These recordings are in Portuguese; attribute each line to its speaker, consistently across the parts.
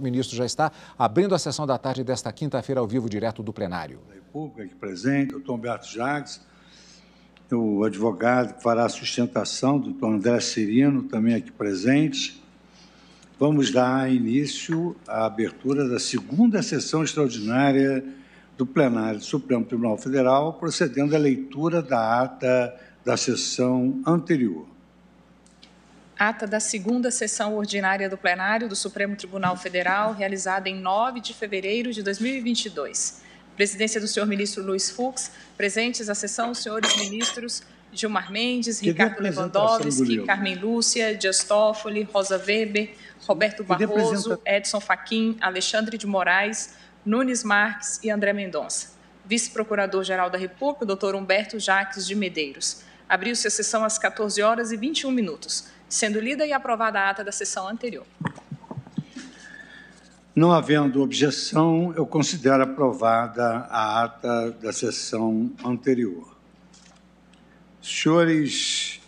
Speaker 1: O ministro já está abrindo a sessão da tarde desta quinta-feira ao vivo, direto do plenário.
Speaker 2: Da República, aqui presente, doutor Humberto Jacques, o advogado que fará a sustentação, doutor André Cirino, também aqui presente. Vamos dar início à abertura da segunda sessão extraordinária do plenário do Supremo Tribunal Federal, procedendo à leitura da ata da sessão anterior.
Speaker 3: Ata da segunda sessão ordinária do plenário do Supremo Tribunal Federal, realizada em 9 de fevereiro de 2022. Presidência do senhor ministro Luiz Fux, presentes à sessão os senhores ministros Gilmar Mendes, Ricardo Lewandowski, Carmen Lúcia, Dias Toffoli, Rosa Weber, Roberto Barroso, Edson Fachin, Alexandre de Moraes, Nunes Marques e André Mendonça. Vice-procurador-geral da República, doutor Humberto Jacques de Medeiros. Abriu-se a sessão às 14h21, sendo lida e aprovada a ata da sessão anterior.
Speaker 2: Não havendo objeção, eu considero aprovada a ata da sessão anterior. Senhores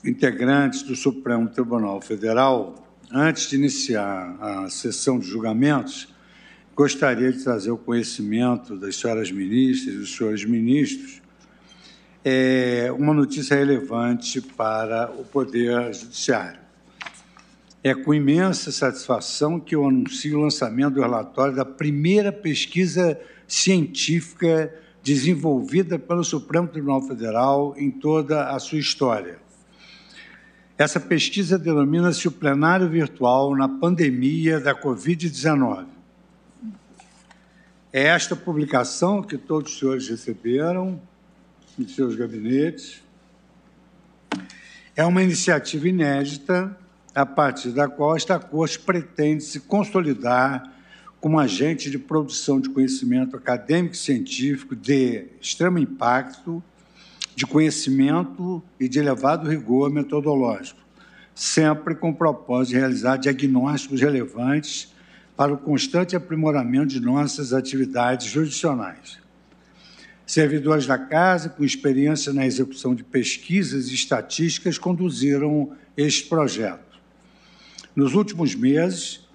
Speaker 2: integrantes do Supremo Tribunal Federal, antes de iniciar a sessão de julgamentos, gostaria de trazer ao conhecimento das senhoras ministras e dos senhores ministros uma notícia relevante para o Poder Judiciário. É com imensa satisfação que eu anuncio o lançamento do relatório da primeira pesquisa científica desenvolvida pelo Supremo Tribunal Federal em toda a sua história. Essa pesquisa denomina-se o Plenário Virtual na Pandemia da Covid-19. É esta publicação que todos os senhores receberam em seus gabinetes. É uma iniciativa inédita, a partir da qual esta Corte pretende se consolidar como agente de produção de conhecimento acadêmico e científico de extremo impacto, de conhecimento e de elevado rigor metodológico, sempre com o propósito de realizar diagnósticos relevantes para o constante aprimoramento de nossas atividades jurisdicionais. Servidores da Casa, com experiência na execução de pesquisas e estatísticas, conduziram este projeto. Nos últimos meses,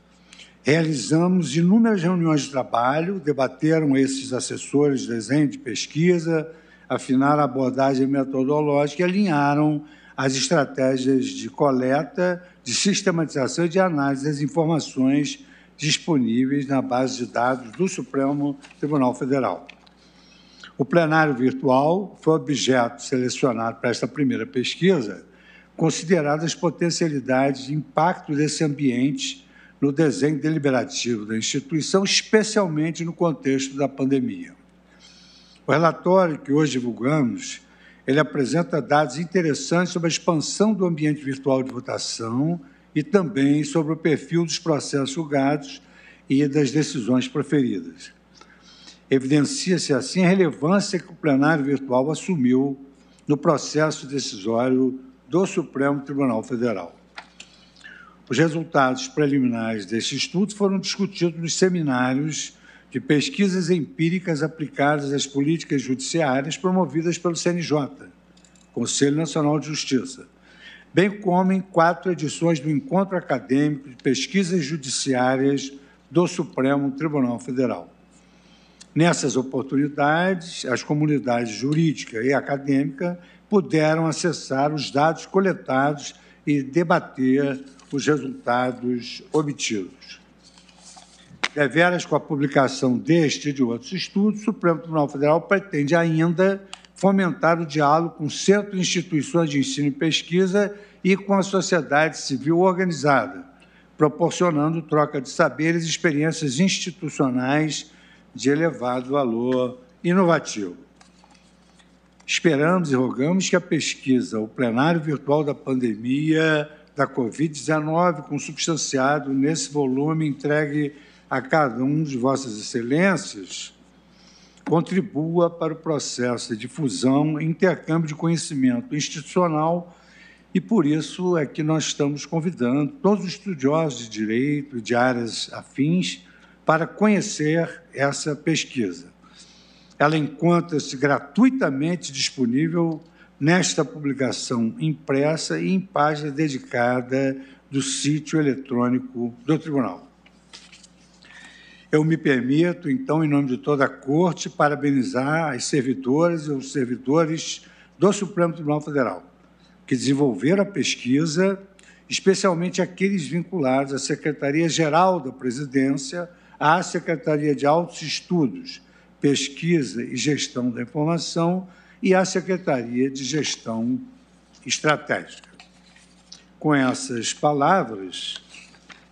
Speaker 2: realizamos inúmeras reuniões de trabalho, debateram esses assessores de desenho de pesquisa, afinaram a abordagem metodológica e alinharam as estratégias de coleta, de sistematização e de análise das informações disponíveis na base de dados do Supremo Tribunal Federal. O plenário virtual foi objeto selecionado para esta primeira pesquisa, consideradas as potencialidades de impacto desse ambiente no desenho deliberativo da instituição, especialmente no contexto da pandemia. O relatório que hoje divulgamos, ele apresenta dados interessantes sobre a expansão do ambiente virtual de votação e também sobre o perfil dos processos julgados e das decisões proferidas. Evidencia-se assim a relevância que o plenário virtual assumiu no processo decisório do Supremo Tribunal Federal. Os resultados preliminares deste estudo foram discutidos nos seminários de pesquisas empíricas aplicadas às políticas judiciárias promovidas pelo CNJ, Conselho Nacional de Justiça, bem como em 4 edições do Encontro Acadêmico de Pesquisas Judiciárias do Supremo Tribunal Federal. Nessas oportunidades, as comunidades jurídica e acadêmica puderam acessar os dados coletados e debater os resultados obtidos. Deveras, com a publicação deste e de outros estudos, o Supremo Tribunal Federal pretende ainda fomentar o diálogo com centros e instituições de ensino e pesquisa e com a sociedade civil organizada, proporcionando troca de saberes e experiências institucionais de elevado valor inovativo. Esperamos e rogamos que a pesquisa, o plenário virtual da pandemia da Covid-19, consubstanciado nesse volume entregue a cada um de vossas excelências, contribua para o processo de difusão e intercâmbio de conhecimento institucional e, por isso, é que nós estamos convidando todos os estudiosos de direito e de áreas afins para conhecer essa pesquisa. Ela encontra-se gratuitamente disponível nesta publicação impressa e em página dedicada do sítio eletrônico do Tribunal. Eu me permito, então, em nome de toda a Corte, parabenizar as servidoras e os servidores do Supremo Tribunal Federal, que desenvolveram a pesquisa, especialmente aqueles vinculados à Secretaria-Geral da Presidência, à Secretaria de Altos Estudos, Pesquisa e Gestão da Informação e à Secretaria de Gestão Estratégica. Com essas palavras,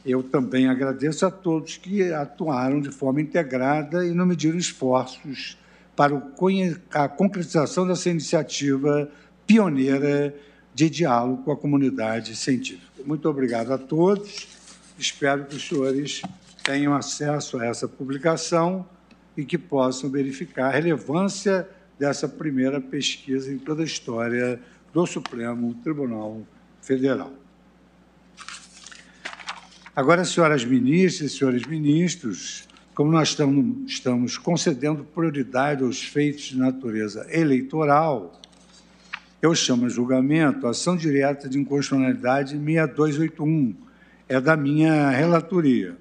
Speaker 2: eu também agradeço a todos que atuaram de forma integrada e não mediram esforços para a concretização dessa iniciativa pioneira de diálogo com a comunidade científica. Muito obrigado a todos. Espero que os senhores tenham acesso a essa publicação e que possam verificar a relevância dessa primeira pesquisa em toda a história do Supremo Tribunal Federal. Agora, senhoras ministras e senhores ministros, como nós estamos concedendo prioridade aos feitos de natureza eleitoral, eu chamo a julgamento a ação direta de inconstitucionalidade 6281, é da minha relatoria,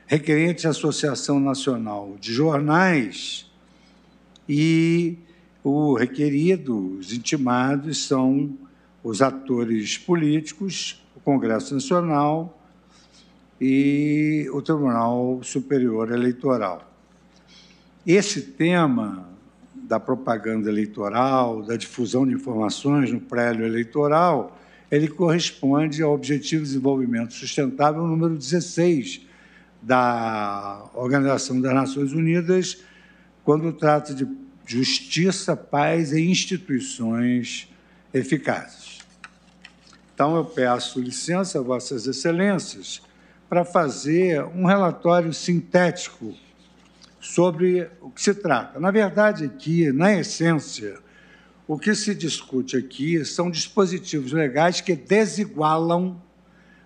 Speaker 2: requerente à Associação Nacional de Jornais, e o requerido, os intimados, são os atores políticos, o Congresso Nacional e o Tribunal Superior Eleitoral. Esse tema da propaganda eleitoral, da difusão de informações no prédio eleitoral, ele corresponde ao Objetivo de Desenvolvimento Sustentável número 16 da Organização das Nações Unidas, quando trata de justiça, paz e instituições eficazes. Então, eu peço licença a Vossas Excelências para fazer um relatório sintético sobre o que se trata. Na verdade, aqui, na essência, o que se discute aqui são dispositivos legais que desigualam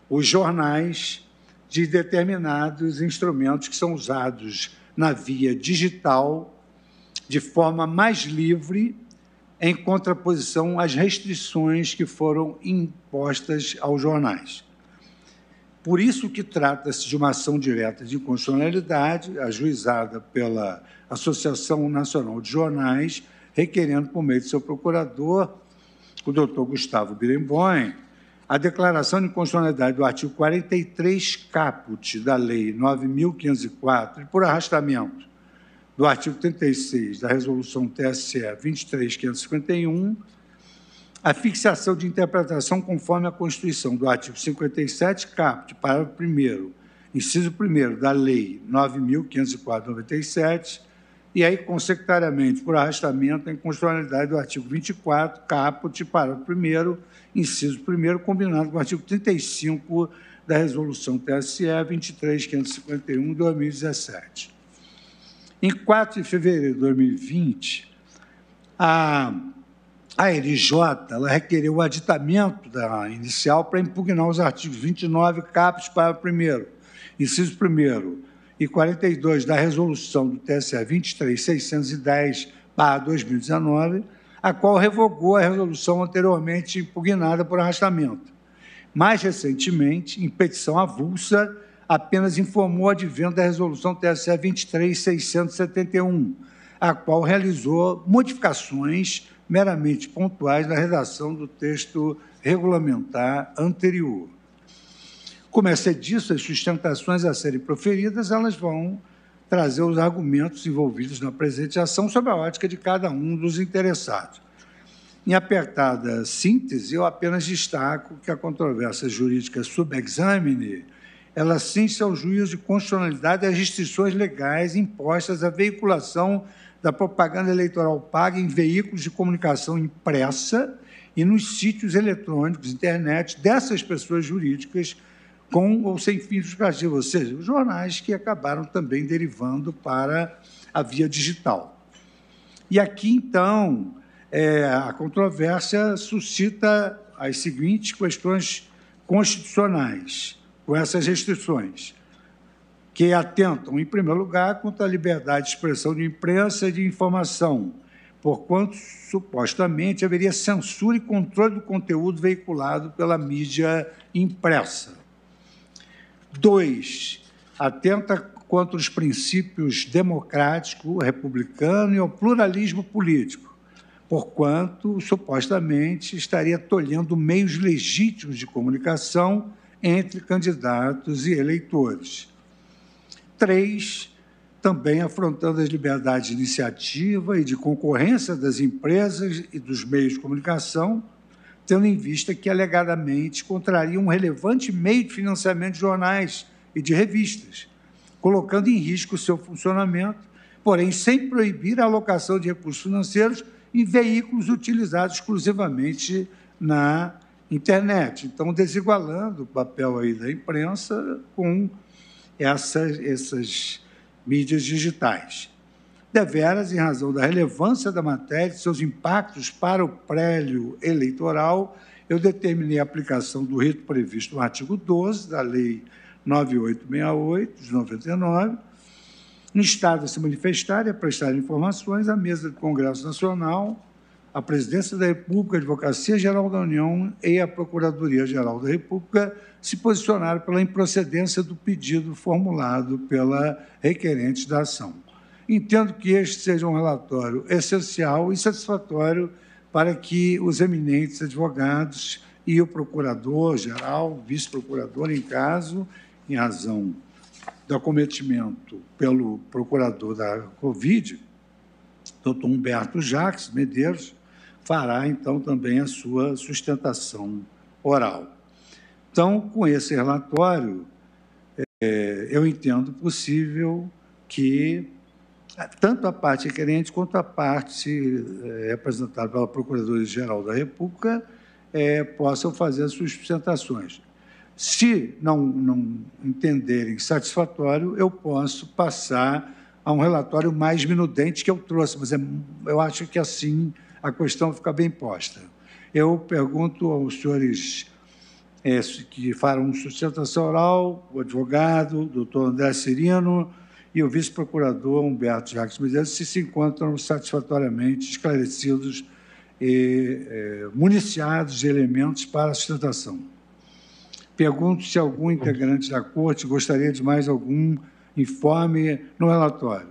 Speaker 2: os jornais de determinados instrumentos que são usados na via digital de forma mais livre, em contraposição às restrições que foram impostas aos jornais. Por isso que trata-se de uma ação direta de inconstitucionalidade, ajuizada pela Associação Nacional de Jornais, requerendo, por meio de seu procurador, o doutor Gustavo Birenboim, a declaração de inconstitucionalidade do artigo 43 caput da Lei 9.504 e, por arrastamento, do artigo 36 da Resolução TSE 23.551, a fixação de interpretação conforme a Constituição do artigo 57, caput, parágrafo 1º, inciso 1º da Lei 9.504/97, e aí, consecutivamente, por arrastamento, a inconstitucionalidade do artigo 24, caput, parágrafo 1º, inciso 1º, combinado com o artigo 35 da Resolução TSE 23.551, de 2017. Em 4 de fevereiro de 2020, a RJ ela requereu o aditamento da inicial para impugnar os artigos 29, caput, parágrafo 1º, inciso 1º, e 42 da Resolução do TSE 23.610/2019, a qual revogou a resolução anteriormente impugnada por arrastamento. Mais recentemente, em petição avulsa, apenas informou o advento da Resolução TSE 23.671, a qual realizou modificações meramente pontuais na redação do texto regulamentar anterior. Como é disso, as sustentações a serem proferidas, elas vão trazer os argumentos envolvidos na presente ação sob a ótica de cada um dos interessados. Em apertada síntese, eu apenas destaco que a controvérsia jurídica sub examine, ela assiste ao juízo de constitucionalidade das restrições legais impostas à veiculação da propaganda eleitoral paga em veículos de comunicação impressa e nos sítios eletrônicos, internet, dessas pessoas jurídicas com ou sem fins lucrativos, ou seja, os jornais que acabaram também derivando para a via digital. E aqui, então, a controvérsia suscita as seguintes questões constitucionais, com essas restrições, que atentam, em primeiro lugar, contra a liberdade de expressão de imprensa e de informação, porquanto, supostamente, haveria censura e controle do conteúdo veiculado pela mídia impressa. 2. atenta contra os princípios democrático, republicano e ao pluralismo político, porquanto, supostamente, estaria tolhendo meios legítimos de comunicação entre candidatos e eleitores. 3, também afrontando as liberdades de iniciativa e de concorrência das empresas e dos meios de comunicação, tendo em vista que, alegadamente, contraria um relevante meio de financiamento de jornais e de revistas, colocando em risco o seu funcionamento, porém sem proibir a alocação de recursos financeiros em veículos utilizados exclusivamente na internet. Então, desigualando o papel aí da imprensa com essas mídias digitais. Deveras, em razão da relevância da matéria e seus impactos para o prélio eleitoral, eu determinei a aplicação do rito previsto no artigo 12 da Lei 9868, de 99, instado a se manifestar e a prestar informações à mesa do Congresso Nacional, à Presidência da República, a Advocacia Geral da União e a Procuradoria-Geral da República se posicionaram pela improcedência do pedido formulado pela requerente da ação. Entendo que este seja um relatório essencial e satisfatório para que os eminentes advogados e o procurador-geral, vice-procurador, em caso, em razão do acometimento pelo procurador da Covid, doutor Humberto Jacques Medeiros, fará, então, também a sua sustentação oral. Então, com esse relatório, eu entendo possível que tanto a parte requerente quanto a parte representada pela Procuradoria-Geral da República possam fazer as suas sustentações. Se não entenderem satisfatório, eu posso passar a um relatório mais minudente que eu trouxe, mas eu acho que assim a questão fica bem posta. Eu pergunto aos senhores que farão sustentação oral, o advogado, o doutor André Cirino e o vice-procurador Humberto Jacques Medeiros, se encontram satisfatoriamente esclarecidos e municiados de elementos para a sustentação. Pergunto se algum integrante da Corte gostaria de mais algum informe no relatório.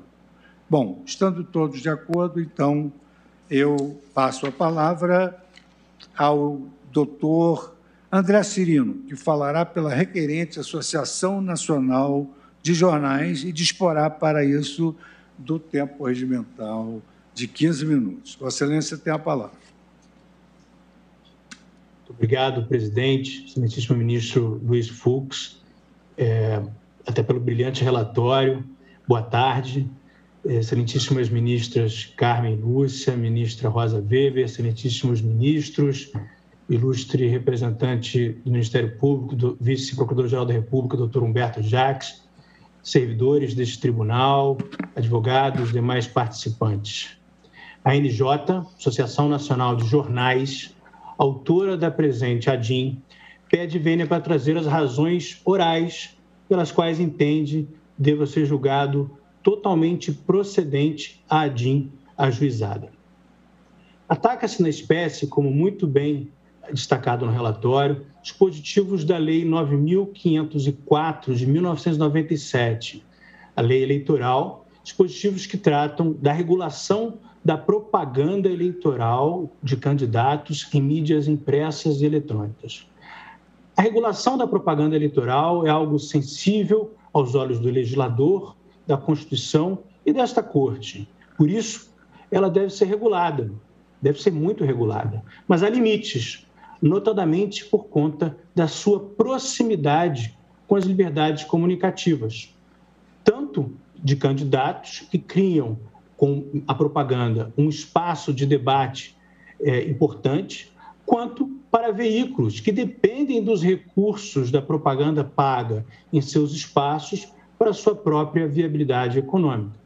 Speaker 2: Bom, estando todos de acordo, então, eu passo a palavra ao doutor André Cirino, que falará pela requerente Associação Nacional de Jornais e disporá para isso do tempo regimental de 15 minutos. Vossa Excelência tem a palavra.
Speaker 4: Muito obrigado, presidente, excelentíssimo ministro Luiz Fux, até pelo brilhante relatório. Boa tarde, excelentíssimas ministras Carmen Lúcia, ministra Rosa Weber, excelentíssimos ministros, ilustre representante do Ministério Público, do vice-procurador-geral da República, doutor Humberto Jacques, servidores deste tribunal, advogados, demais participantes. A ANJ, Associação Nacional de Jornais, autora da presente ADIM, pede vênia para trazer as razões orais pelas quais entende deva ser julgado totalmente procedente a ADIM ajuizada. Ataca-se na espécie, como muito bem destacado no relatório, dispositivos da Lei 9.504 de 1997, a Lei Eleitoral, dispositivos que tratam da regulação da propaganda eleitoral de candidatos em mídias impressas e eletrônicas. A regulação da propaganda eleitoral é algo sensível aos olhos do legislador, da Constituição e desta Corte. Por isso, ela deve ser regulada, deve ser muito regulada, mas há limites, notadamente por conta da sua proximidade com as liberdades comunicativas, tanto de candidatos que criam com a propaganda um espaço de debate importante, quanto para veículos que dependem dos recursos da propaganda paga em seus espaços para sua própria viabilidade econômica.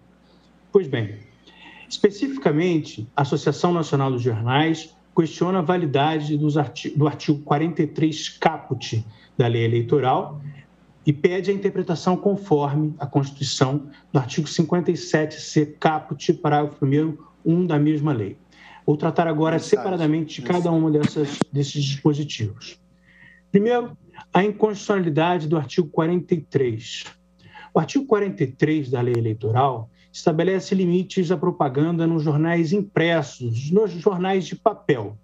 Speaker 4: Pois bem, especificamente, a Associação Nacional dos Jornais questiona a validade do artigo 43 caput da Lei Eleitoral e pede a interpretação conforme a Constituição do artigo 57c caput, parágrafo 1º, 1 da mesma lei. Vou tratar agora separadamente de cada um desses dispositivos. Primeiro, a inconstitucionalidade do artigo 43. O artigo 43 da Lei Eleitoral estabelece limites à propaganda nos jornais impressos, nos jornais de papel,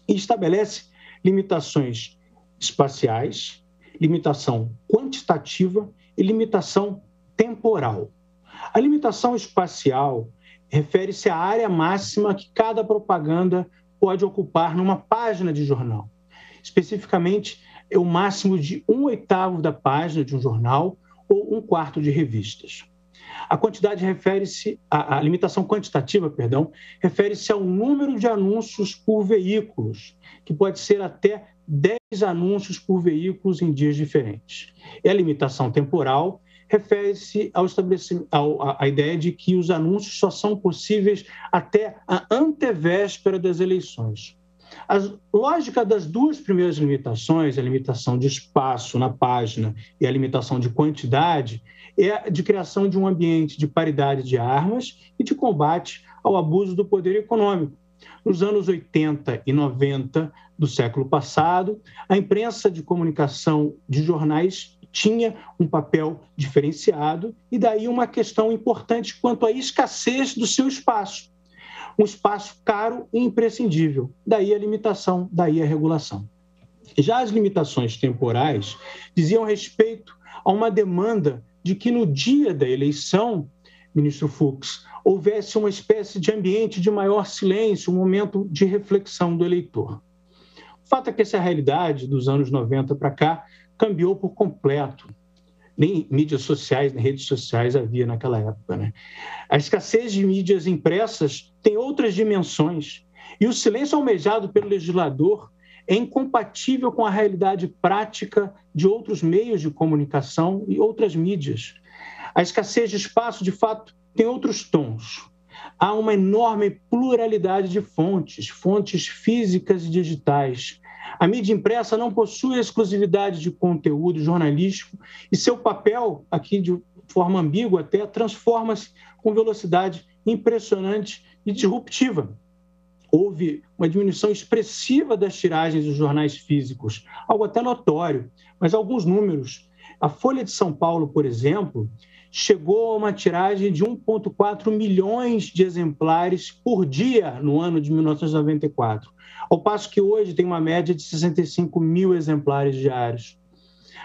Speaker 4: e estabelece limitações espaciais, limitação quantitativa e limitação temporal. A limitação espacial refere-se à área máxima que cada propaganda pode ocupar numa página de jornal. Especificamente, é o máximo de 1/8 da página de um jornal ou 1/4 de revistas. A quantidade refere-se, a limitação quantitativa, refere-se ao número de anúncios por veículos, que pode ser até 10 anúncios por veículos em dias diferentes. E a limitação temporal refere-se à ideia de que os anúncios só são possíveis até a antevéspera das eleições. A lógica das duas primeiras limitações, a limitação de espaço na página e a limitação de quantidade, é a de criação de um ambiente de paridade de armas e de combate ao abuso do poder econômico. Nos anos 80 e 90 do século passado, a imprensa de comunicação de jornais tinha um papel diferenciado e daí uma questão importante quanto à escassez do seu espaço. Um espaço caro e imprescindível, daí a limitação, daí a regulação. Já as limitações temporais diziam respeito a uma demanda de que no dia da eleição, ministro Fux, houvesse uma espécie de ambiente de maior silêncio, um momento de reflexão do eleitor. O fato é que essa realidade dos anos 90 para cá cambiou por completo. Nem mídias sociais, nem redes sociais havia naquela época, né? A escassez de mídias impressas tem outras dimensões e o silêncio almejado pelo legislador é incompatível com a realidade prática de outros meios de comunicação e outras mídias. A escassez de espaço, de fato, tem outros tons. Há uma enorme pluralidade de fontes físicas e digitais. A mídia impressa não possui exclusividade de conteúdo jornalístico e seu papel, aqui de forma ambígua até, transforma-se com velocidade impressionante e disruptiva. Houve uma diminuição expressiva das tiragens dos jornais físicos, algo até notório, mas alguns números. A Folha de São Paulo, por exemplo, chegou a uma tiragem de 1,4 milhões de exemplares por dia no ano de 1994, ao passo que hoje tem uma média de 65 mil exemplares diários.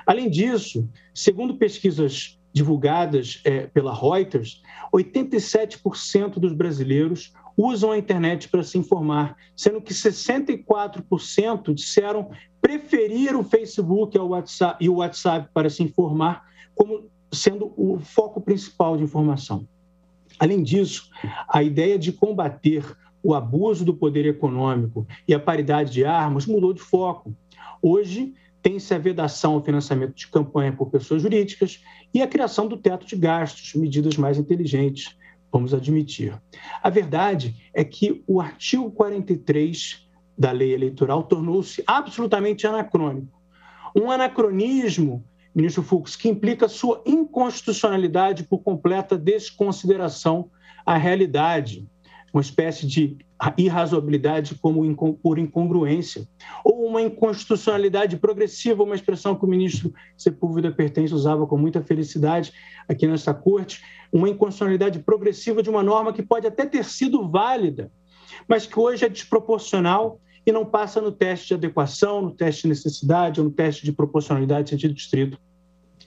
Speaker 4: Além disso, segundo pesquisas divulgadas pela Reuters, 87% dos brasileiros usam a internet para se informar, sendo que 64% disseram preferir o Facebook e o WhatsApp para se informar, como sendo o foco principal de informação. Além disso, a ideia de combater o abuso do poder econômico e a paridade de armas mudou de foco. Hoje, tem-se a vedação ao financiamento de campanha por pessoas jurídicas e a criação do teto de gastos, medidas mais inteligentes, vamos admitir. A verdade é que o artigo 43 da Lei Eleitoral tornou-se absolutamente anacrônico. Um anacronismo, ministro Fux, que implica sua inconstitucionalidade por completa desconsideração à realidade, uma espécie de irrazoabilidade por incongruência, ou uma inconstitucionalidade progressiva, uma expressão que o ministro Sepúlveda Pertence usava com muita felicidade aqui nessa corte, uma inconstitucionalidade progressiva de uma norma que pode até ter sido válida, mas que hoje é desproporcional e não passa no teste de adequação, no teste de necessidade ou no teste de proporcionalidade sentido estrito.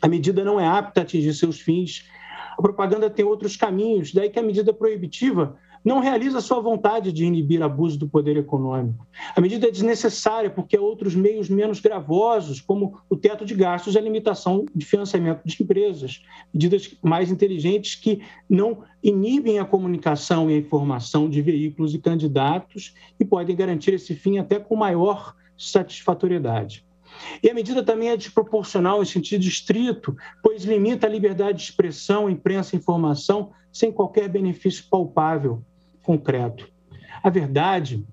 Speaker 4: A medida não é apta a atingir seus fins. A propaganda tem outros caminhos, daí que a medida proibitiva não realiza sua vontade de inibir abuso do poder econômico. A medida é desnecessária porque há outros meios menos gravosos, como o teto de gastos e a limitação de financiamento de empresas, medidas mais inteligentes que não inibem a comunicação e a informação de veículos e candidatos e podem garantir esse fim até com maior satisfatoriedade. E a medida também é desproporcional em sentido estrito, pois limita a liberdade de expressão, imprensa e informação sem qualquer benefício palpável, concreto. A verdade,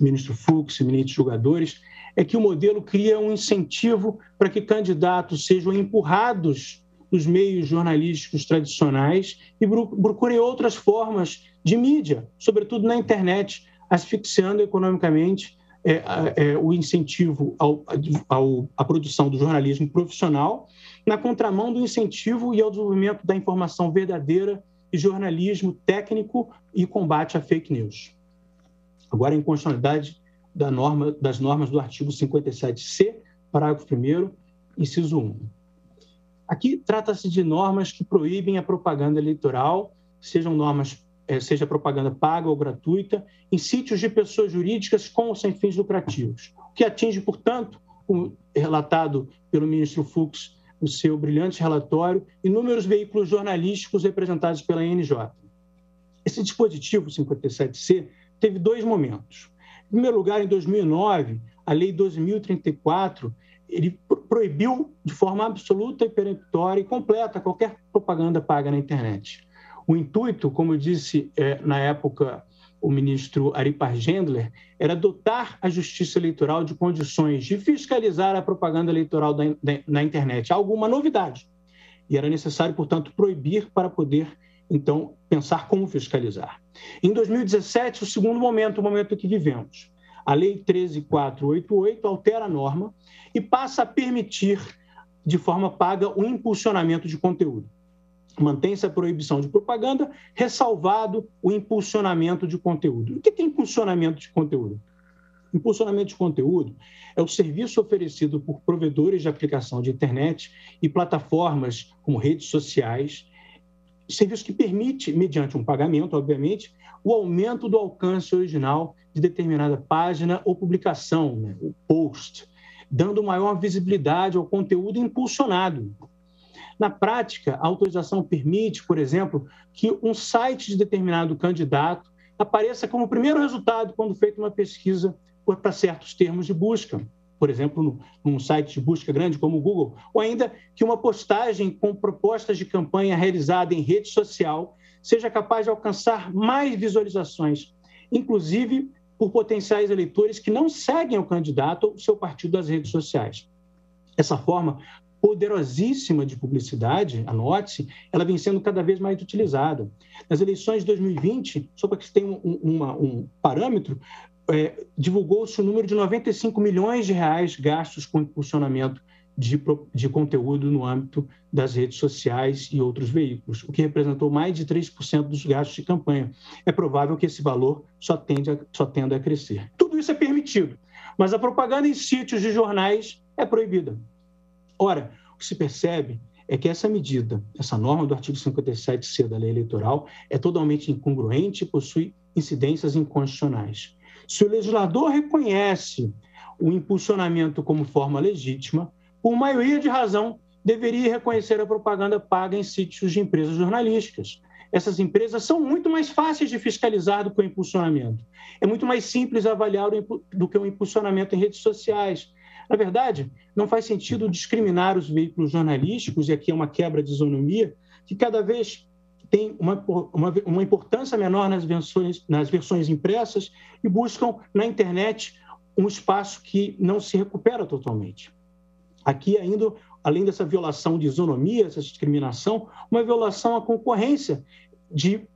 Speaker 4: ministro Fux e ministros julgadores, é que o modelo cria um incentivo para que candidatos sejam empurrados dos meios jornalísticos tradicionais e procurem outras formas de mídia, sobretudo na internet, asfixiando economicamente o incentivo à produção do jornalismo profissional, na contramão do incentivo e ao desenvolvimento da informação verdadeira e jornalismo técnico e combate à fake news. Agora, a inconstitucionalidade das normas do artigo 57C, parágrafo 1º, inciso 1. Aqui trata-se de normas que proíbem a propaganda eleitoral, seja propaganda paga ou gratuita, em sítios de pessoas jurídicas com ou sem fins lucrativos, o que atinge, portanto, como relatado pelo ministro Fux no seu brilhante relatório, inúmeros veículos jornalísticos representados pela NJ. Esse dispositivo 57C teve dois momentos. Em primeiro lugar, em 2009, a Lei 12.034, ele proibiu de forma absoluta e peremptória e completa qualquer propaganda paga na internet. O intuito, como disse na época o ministro Aripar Gendler, era dotar a Justiça Eleitoral de condições de fiscalizar a propaganda eleitoral na internet, alguma novidade. E era necessário, portanto, proibir para poder, então, pensar como fiscalizar. Em 2017, o segundo momento, o momento que vivemos. A Lei 13.488 altera a norma e passa a permitir, de forma paga, o impulsionamento de conteúdo. Mantém-se a proibição de propaganda, ressalvado o impulsionamento de conteúdo. O que é impulsionamento de conteúdo? Impulsionamento de conteúdo é o serviço oferecido por provedores de aplicação de internet e plataformas como redes sociais, serviço que permite, mediante um pagamento, obviamente, o aumento do alcance original de determinada página ou publicação, né, o post, dando maior visibilidade ao conteúdo impulsionado. Na prática, a autorização permite, por exemplo, que um site de determinado candidato apareça como primeiro resultado quando feita uma pesquisa para certos termos de busca, por exemplo, num site de busca grande como o Google, ou ainda que uma postagem com propostas de campanha realizada em rede social seja capaz de alcançar mais visualizações, inclusive por potenciais eleitores que não seguem o candidato ou seu partido das redes sociais. Essa forma poderosíssima de publicidade, anote-se, ela vem sendo cada vez mais utilizada. Nas eleições de 2020, só para que você tenha um parâmetro, divulgou-se o número de 95 milhões de reais gastos com impulsionamento de conteúdo no âmbito das redes sociais e outros veículos, o que representou mais de 3% dos gastos de campanha. É provável que esse valor só tenda a crescer. Tudo isso é permitido, mas a propaganda em sítios de jornais é proibida. Ora, o que se percebe é que essa medida, essa norma do artigo 57C da Lei Eleitoral, é totalmente incongruente e possui incidências inconstitucionais. Se o legislador reconhece o impulsionamento como forma legítima, por maioria de razão, deveria reconhecer a propaganda paga em sítios de empresas jornalísticas. Essas empresas são muito mais fáceis de fiscalizar do que o impulsionamento. É muito mais simples avaliar do que o impulsionamento em redes sociais. Na verdade, não faz sentido discriminar os veículos jornalísticos, e aqui é uma quebra de isonomia, que cada vez tem uma importância menor nas versões impressas e buscam na internet um espaço que não se recupera totalmente. Aqui ainda, além dessa violação de isonomia, essa discriminação, uma violação à concorrência de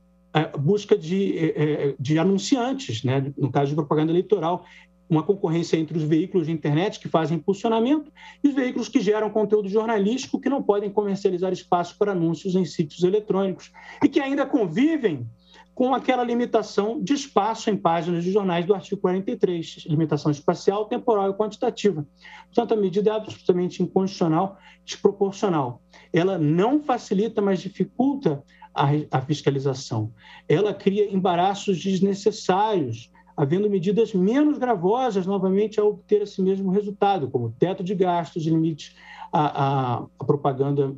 Speaker 4: busca de anunciantes, né? No caso de propaganda eleitoral, uma concorrência entre os veículos de internet que fazem impulsionamento e os veículos que geram conteúdo jornalístico que não podem comercializar espaço para anúncios em sítios eletrônicos e que ainda convivem com aquela limitação de espaço em páginas de jornais do artigo 43, limitação espacial, temporal e quantitativa. Portanto, a medida é absolutamente inconstitucional, desproporcional. Ela não facilita, mas dificulta a fiscalização. Ela cria embaraços desnecessários, havendo medidas menos gravosas, novamente, a obter esse mesmo resultado, como teto de gastos, limite à propaganda,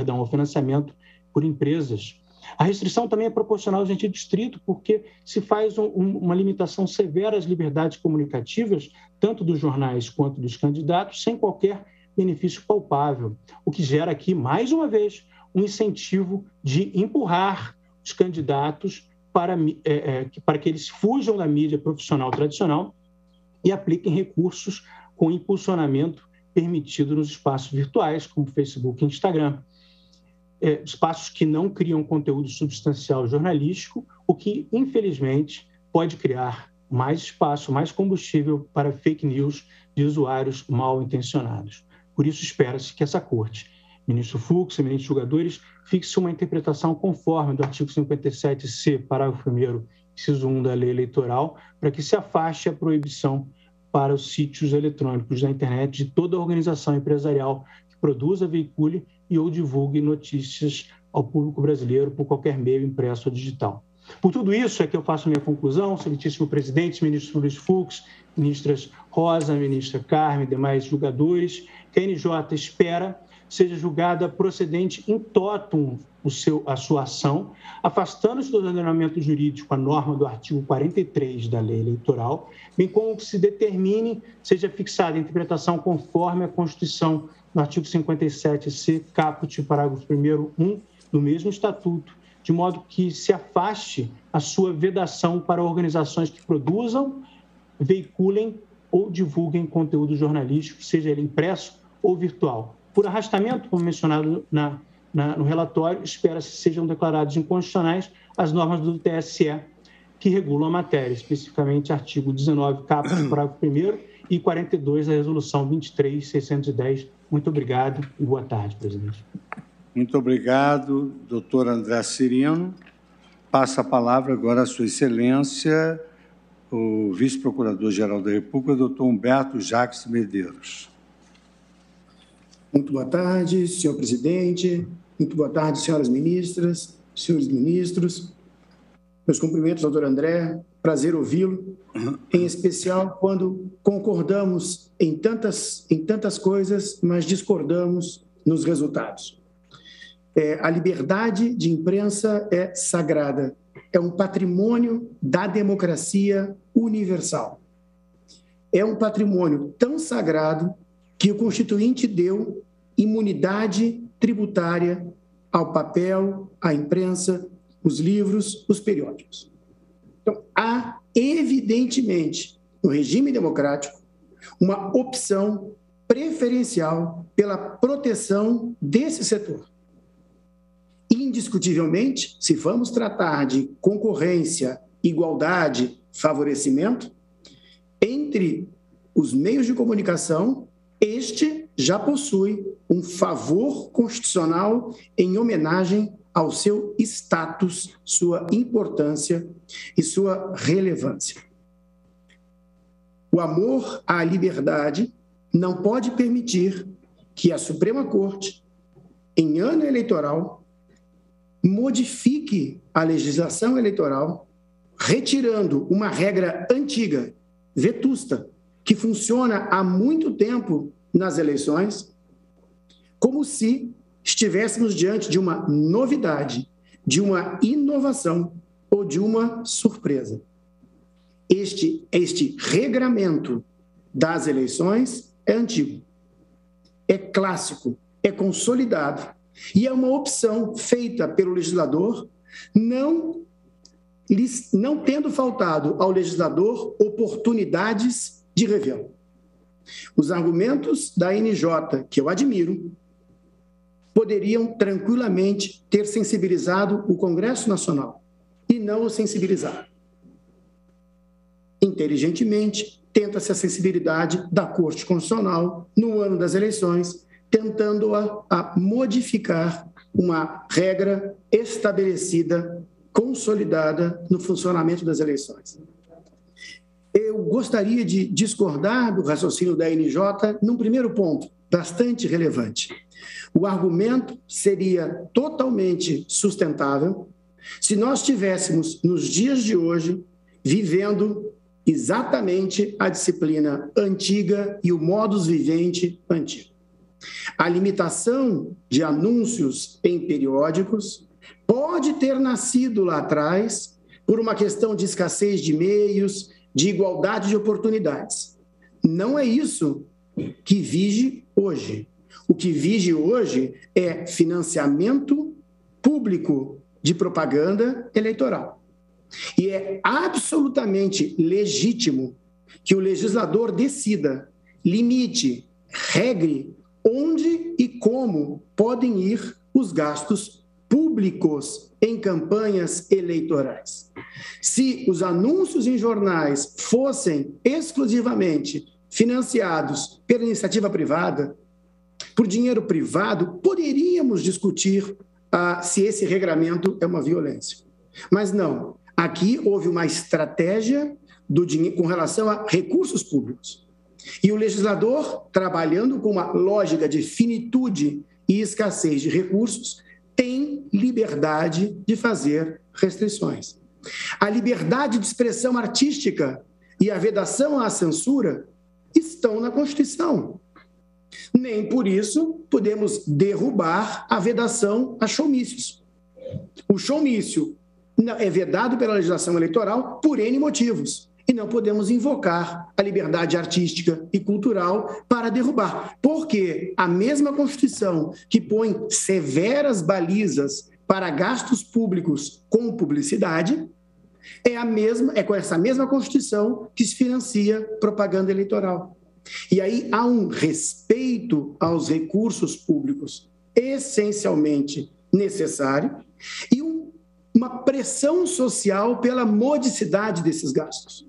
Speaker 4: ao financiamento por empresas. A restrição também é proporcional ao agente distrito, porque se faz uma limitação severa às liberdades comunicativas, tanto dos jornais quanto dos candidatos, sem qualquer benefício palpável, o que gera aqui, mais uma vez, um incentivo de empurrar os candidatos para que eles fujam da mídia profissional tradicional e apliquem recursos com impulsionamento permitido nos espaços virtuais, como Facebook e Instagram. Espaços que não criam conteúdo substancial jornalístico, o que, infelizmente, pode criar mais espaço, mais combustível para fake news de usuários mal intencionados. Por isso, espera-se que essa Corte, ministro Fux e ministros julgadores, fixe uma interpretação conforme do artigo 57C, parágrafo 1º, inciso 1 da lei eleitoral, para que se afaste a proibição para os sítios eletrônicos da internet de toda organização empresarial que produza, veicule e ou divulgue notícias ao público brasileiro por qualquer meio impresso ou digital. Por tudo isso é que eu faço minha conclusão, excelentíssimo presidente, ministro Luiz Fux, ministras Rosa, ministra Carmen, demais julgadores, que a NJ espera seja julgada procedente in totum a sua ação, afastando-se do ordenamento jurídico a norma do artigo 43 da lei eleitoral, bem como que se determine, seja fixada a interpretação conforme a Constituição no artigo 57C, caput, parágrafo 1º, 1, do mesmo estatuto, de modo que se afaste a sua vedação para organizações que produzam, veiculem ou divulguem conteúdo jornalístico, seja ele impresso ou virtual. Por arrastamento, como mencionado no relatório, espera-se que sejam declarados inconstitucionais as normas do TSE que regulam a matéria, especificamente artigo 19, caput, parágrafo 1º e 42 da Resolução 23.610. Muito obrigado e boa tarde, presidente.
Speaker 2: Muito obrigado, doutor André Cirino. Passa a palavra agora à sua excelência, o vice-procurador-geral da República, doutor Humberto Jacques Medeiros.
Speaker 5: Muito boa tarde, senhor presidente. Muito boa tarde, senhoras ministras, senhores ministros. Meus cumprimentos, doutor André. Prazer ouvi-lo, em especial quando concordamos em tantas coisas, mas discordamos nos resultados. A liberdade de imprensa é sagrada, é um patrimônio da democracia universal. É um patrimônio tão sagrado que o Constituinte deu imunidade tributária ao papel, à imprensa, os livros, os periódicos. Então, há, evidentemente, no regime democrático, uma opção preferencial pela proteção desse setor. Indiscutivelmente, se vamos tratar de concorrência, igualdade, favorecimento, entre os meios de comunicação, este já possui um favor constitucional em homenagem ao seu status, sua importância e sua relevância. O amor à liberdade não pode permitir que a Suprema Corte, em ano eleitoral, modifique a legislação eleitoral, retirando uma regra antiga, vetusta, que funciona há muito tempo nas eleições, como se estivéssemos diante de uma novidade, de uma inovação ou de uma surpresa. Este regramento das eleições é antigo, é clássico, é consolidado e é uma opção feita pelo legislador, não tendo faltado ao legislador oportunidades de revê-lo. Os argumentos da NJ, que eu admiro, poderiam tranquilamente ter sensibilizado o Congresso Nacional e não o sensibilizar. Inteligentemente, tenta-se a sensibilidade da Corte Constitucional no ano das eleições, tentando-a modificar uma regra estabelecida, consolidada no funcionamento das eleições. Eu gostaria de discordar do raciocínio da NJ num primeiro ponto, bastante relevante. O argumento seria totalmente sustentável se nós estivéssemos, nos dias de hoje, vivendo exatamente a disciplina antiga e o modus vivendi antigo. A limitação de anúncios em periódicos pode ter nascido lá atrás por uma questão de escassez de meios, de igualdade de oportunidades. Não é isso que vige hoje. O que vige hoje é financiamento público de propaganda eleitoral. E é absolutamente legítimo que o legislador decida, limite, regre onde e como podem ir os gastos públicos em campanhas eleitorais. Se os anúncios em jornais fossem exclusivamente financiados pela iniciativa privada, por dinheiro privado, poderíamos discutir se esse regramento é uma violência. Mas não, aqui houve uma estratégia do dinheiro com relação a recursos públicos. E o legislador, trabalhando com uma lógica de finitude e escassez de recursos, tem liberdade de fazer restrições. A liberdade de expressão artística e a vedação à censura estão na Constituição. Nem por isso podemos derrubar a vedação a showmícios. O showmício é vedado pela legislação eleitoral por N motivos. E não podemos invocar a liberdade artística e cultural para derrubar. Porque a mesma Constituição que põe severas balizas para gastos públicos com publicidade é com essa mesma Constituição que se financia propaganda eleitoral. E aí há um respeito aos recursos públicos essencialmente necessário e uma pressão social pela modicidade desses gastos.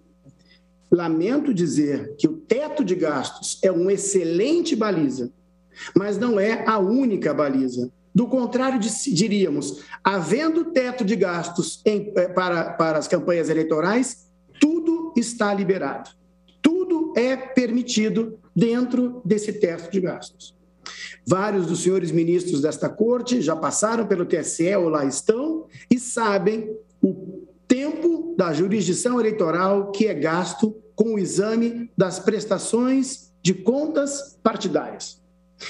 Speaker 5: Lamento dizer que o teto de gastos é uma excelente baliza, mas não é a única baliza. Do contrário, diríamos, havendo teto de gastos para as campanhas eleitorais, tudo está liberado. Tudo é permitido dentro desse teto de gastos. Vários dos senhores ministros desta corte já passaram pelo TSE ou lá estão e sabem o tempo da jurisdição eleitoral que é gasto com o exame das prestações de contas partidárias.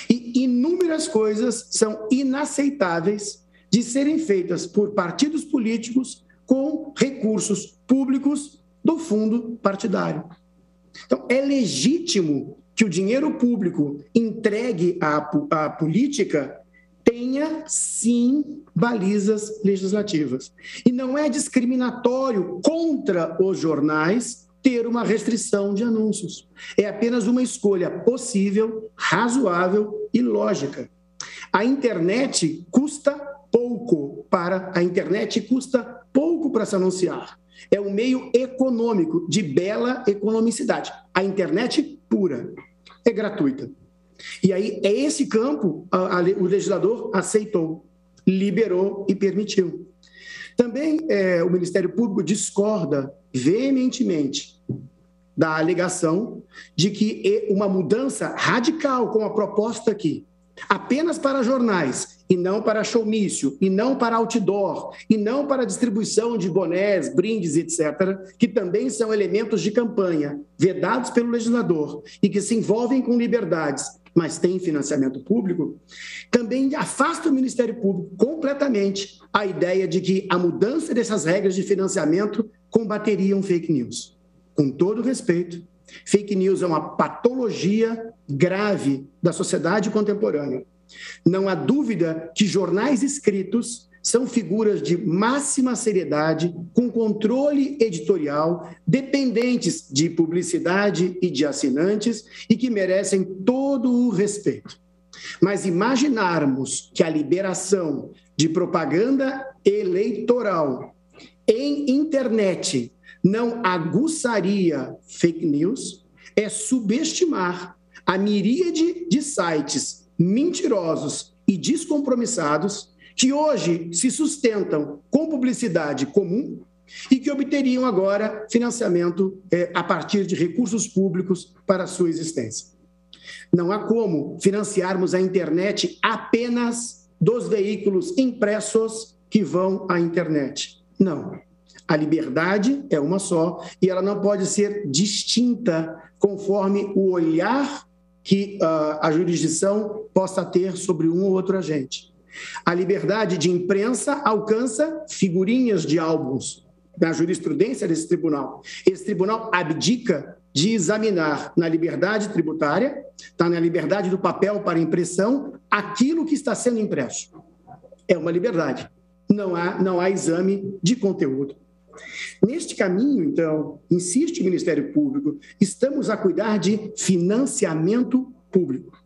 Speaker 5: E inúmeras coisas são inaceitáveis de serem feitas por partidos políticos com recursos públicos do fundo partidário. Então, é legítimo que o dinheiro público entregue à política tenha, sim, balizas legislativas. E não é discriminatório contra os jornais ter uma restrição de anúncios. É apenas uma escolha possível, razoável e lógica. A internet custa pouco para se anunciar. É um meio econômico, de bela economicidade. A internet pura, é gratuita. E aí, é esse campo o legislador aceitou, liberou e permitiu. Também o Ministério Público discorda veementemente da alegação de que uma mudança radical, como a proposta aqui, apenas para jornais, e não para showmício, e não para outdoor, e não para distribuição de bonés, brindes, etc., que também são elementos de campanha, vedados pelo legislador, e que se envolvem com liberdades, mas têm financiamento público, também afasta o Ministério Público completamente a ideia de que a mudança dessas regras de financiamento combateriam fake news. Com todo respeito, fake news é uma patologia grave da sociedade contemporânea. Não há dúvida que jornais escritos são figuras de máxima seriedade, com controle editorial, dependentes de publicidade e de assinantes e que merecem todo o respeito. Mas imaginarmos que a liberação de propaganda eleitoral em internet não aguçaria fake news é subestimar a miríade de sites mentirosos e descompromissados que hoje se sustentam com publicidade comum e que obteriam agora financiamento a partir de recursos públicos para a sua existência. Não há como financiarmos a internet apenas dos veículos impressos que vão à internet. Não. A liberdade é uma só e ela não pode ser distinta conforme o olhar que a jurisdição possa ter sobre um ou outro agente. A liberdade de imprensa alcança figurinhas de álbuns na jurisprudência desse tribunal. Esse tribunal abdica de examinar na liberdade tributária, está na liberdade do papel para impressão, aquilo que está sendo impresso. É uma liberdade. Não há exame de conteúdo. Neste caminho, então, insiste o Ministério Público, estamos a cuidar de financiamento público,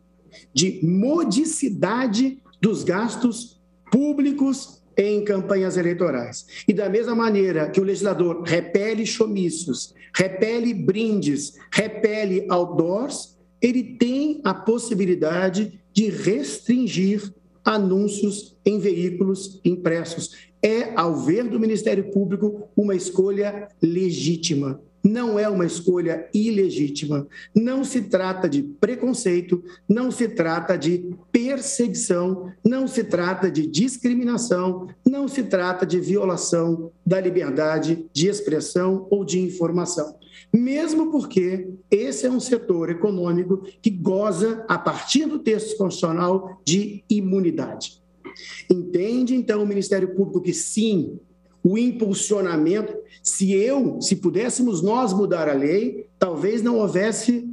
Speaker 5: de modicidade dos gastos públicos em campanhas eleitorais. E da mesma maneira que o legislador repele showmícios, repele brindes, repele outdoors, ele tem a possibilidade de restringir anúncios em veículos impressos. É, ao ver do Ministério Público, uma escolha legítima. Não é uma escolha ilegítima. Não se trata de preconceito, não se trata de perseguição, não se trata de discriminação, não se trata de violação da liberdade de expressão ou de informação. Mesmo porque esse é um setor econômico que goza, a partir do texto constitucional, de imunidade. Entende, então, o Ministério Público que sim, o impulsionamento, se pudéssemos nós mudar a lei, talvez não houvesse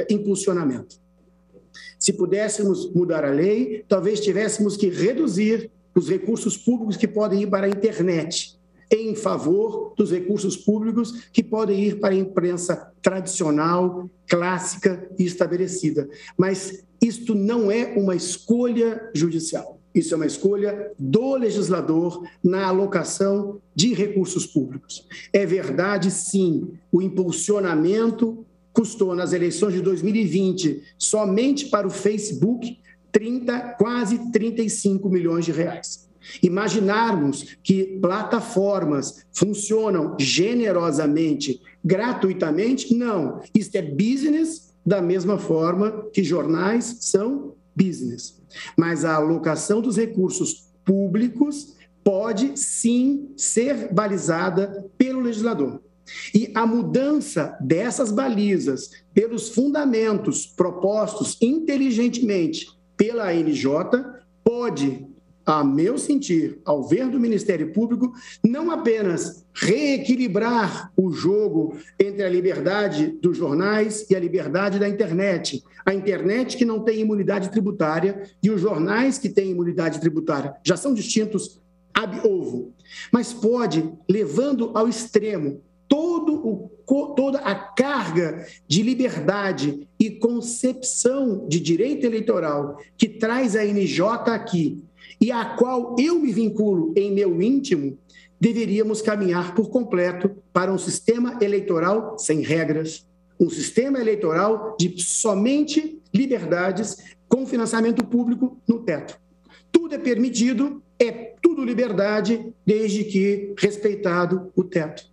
Speaker 5: impulsionamento. Se pudéssemos mudar a lei, talvez tivéssemos que reduzir os recursos públicos que podem ir para a internet, em favor dos recursos públicos que podem ir para a imprensa tradicional, clássica e estabelecida. Mas isto não é uma escolha judicial. Isso é uma escolha do legislador na alocação de recursos públicos. É verdade, sim, o impulsionamento custou nas eleições de 2020, somente para o Facebook, quase 35 milhões de reais. Imaginarmos que plataformas funcionam generosamente, gratuitamente, não. Isto é business da mesma forma que jornais são business. Mas a alocação dos recursos públicos pode, sim, ser balizada pelo legislador. E a mudança dessas balizas pelos fundamentos propostos inteligentemente pela ANJ pode, a meu sentir, ao ver do Ministério Público, não apenas reequilibrar o jogo entre a liberdade dos jornais e a liberdade da internet. A internet que não tem imunidade tributária e os jornais que têm imunidade tributária já são distintos ab ovo. Mas pode, levando ao extremo toda a carga de liberdade e concepção de direito eleitoral que traz a ANJ aqui, e a qual eu me vinculo em meu íntimo, deveríamos caminhar por completo para um sistema eleitoral sem regras, um sistema eleitoral de somente liberdades com financiamento público no teto. Tudo é permitido, é tudo liberdade, desde que respeitado o teto.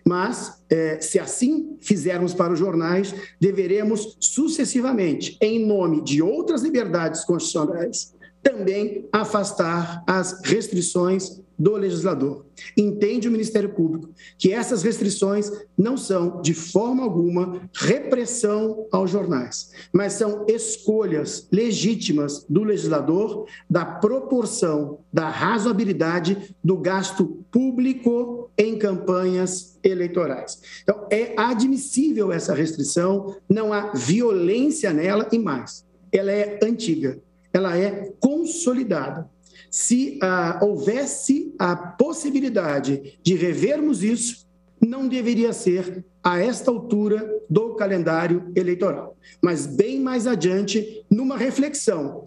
Speaker 5: Mas, se assim fizermos para os jornais, deveremos sucessivamente, em nome de outras liberdades constitucionais, também afastar as restrições do legislador. Entende o Ministério Público que essas restrições não são, de forma alguma, repressão aos jornais, mas são escolhas legítimas do legislador da proporção, da razoabilidade do gasto público em campanhas eleitorais. Então, é admissível essa restrição, não há violência nela e mais, ela é antiga. Ela é consolidada. Se houvesse a possibilidade de revermos isso, não deveria ser a esta altura do calendário eleitoral, mas bem mais adiante, numa reflexão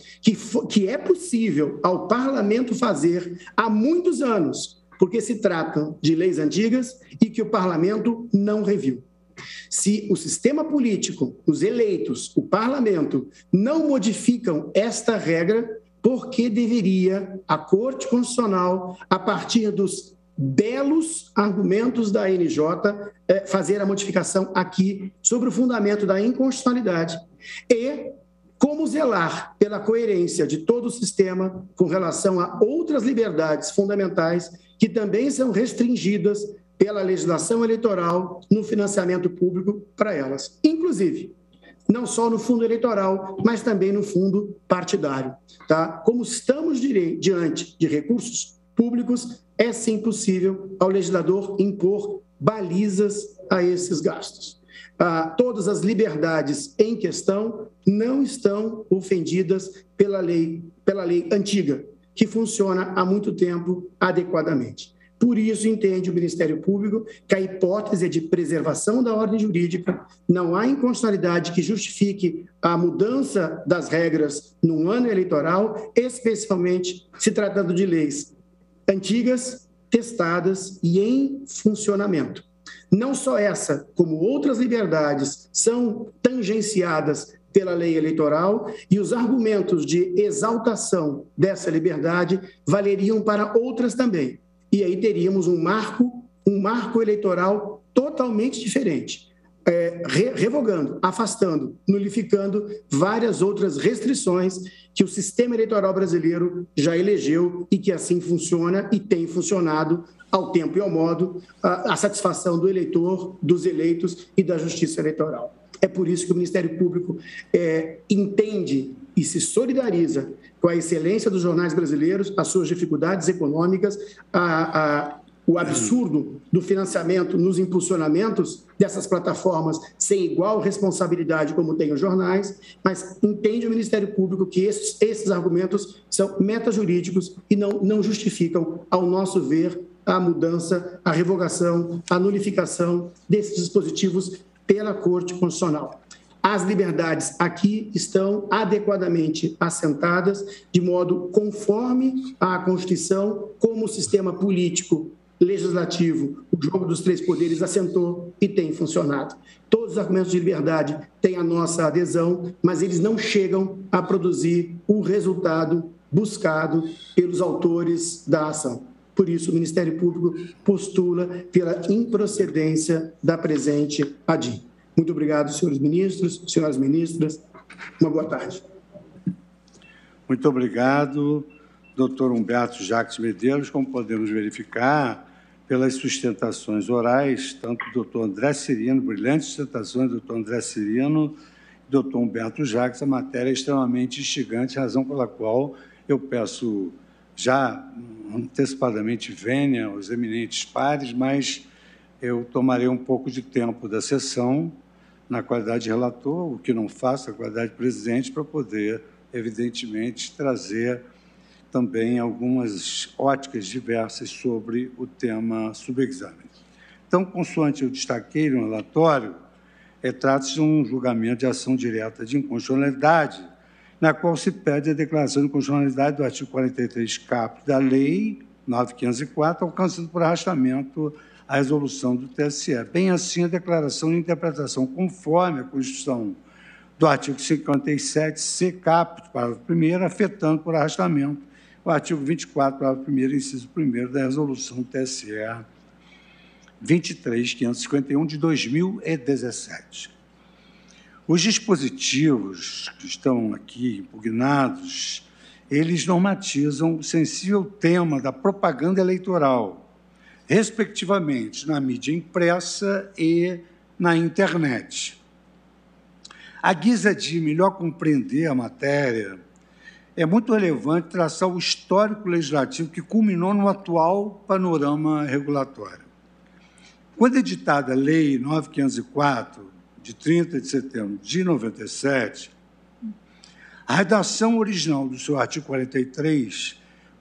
Speaker 5: que é possível ao parlamento fazer há muitos anos, porque se tratam de leis antigas e que o parlamento não reviu. Se o sistema político, os eleitos, o parlamento, não modificam esta regra, por que deveria a Corte Constitucional, a partir dos belos argumentos da ANJ, fazer a modificação aqui sobre o fundamento da inconstitucionalidade? E como zelar pela coerência de todo o sistema com relação a outras liberdades fundamentais que também são restringidas pela legislação eleitoral no financiamento público para elas, inclusive, não só no fundo eleitoral, mas também no fundo partidário. Tá? Como estamos diante de recursos públicos, é sim possível ao legislador impor balizas a esses gastos. Todas as liberdades em questão não estão ofendidas pela lei antiga, que funciona há muito tempo adequadamente. Por isso, entende o Ministério Público que a hipótese é de preservação da ordem jurídica, não há inconstitucionalidade que justifique a mudança das regras num ano eleitoral, especialmente se tratando de leis antigas, testadas e em funcionamento. Não só essa, como outras liberdades são tangenciadas pela lei eleitoral e os argumentos de exaltação dessa liberdade valeriam para outras também. E aí teríamos um marco eleitoral totalmente diferente, revogando, afastando, nulificando várias outras restrições que o sistema eleitoral brasileiro já elegeu e que assim funciona e tem funcionado ao tempo e ao modo a satisfação do eleitor, dos eleitos e da justiça eleitoral. É por isso que o Ministério Público entende e se solidariza com a excelência dos jornais brasileiros, as suas dificuldades econômicas, o absurdo do financiamento nos impulsionamentos dessas plataformas sem igual responsabilidade como tem os jornais, mas entende o Ministério Público que esses argumentos são metajurídicos e não justificam, ao nosso ver, a mudança, a revogação, a nulificação desses dispositivos pela Corte Constitucional. As liberdades aqui estão adequadamente assentadas, de modo conforme à Constituição, como o sistema político, legislativo, o jogo dos três poderes assentou e tem funcionado. Todos os argumentos de liberdade têm a nossa adesão, mas eles não chegam a produzir o resultado buscado pelos autores da ação. Por isso, o Ministério Público postula pela improcedência da presente ADI. Muito obrigado, senhores ministros, senhoras ministras. Uma boa tarde.
Speaker 2: Muito obrigado, doutor Humberto Jacques Medeiros. Como podemos verificar, pelas sustentações orais, tanto do doutor André Cirino, brilhantes sustentações do doutor André Cirino e do doutor Humberto Jacques, a matéria é extremamente instigante, razão pela qual eu peço já antecipadamente vênia aos eminentes pares, mas eu tomarei um pouco de tempo da sessão na qualidade de relator, o que não faço, na qualidade de presidente, para poder, evidentemente, trazer também algumas óticas diversas sobre o tema subexame. Então, consoante eu destaquei no relatório, trata-se de um julgamento de ação direta de inconstitucionalidade, na qual se pede a declaração de inconstitucionalidade do artigo 43, caput da Lei 9.504, alcançando por arrastamento a resolução do TSE. Bem assim, a declaração de interpretação conforme a Constituição do artigo 57, caput, parágrafo 1º, afetando por arrastamento o artigo 24, parágrafo 1º, inciso 1º da resolução do TSE 23.551 de 2017. Os dispositivos que estão aqui impugnados, eles normatizam o sensível tema da propaganda eleitoral, respectivamente na mídia impressa e na internet. À guisa de melhor compreender a matéria, é muito relevante traçar o histórico legislativo que culminou no atual panorama regulatório. Quando editada a Lei 9.504, de 30 de setembro de 97, a redação original do seu artigo 43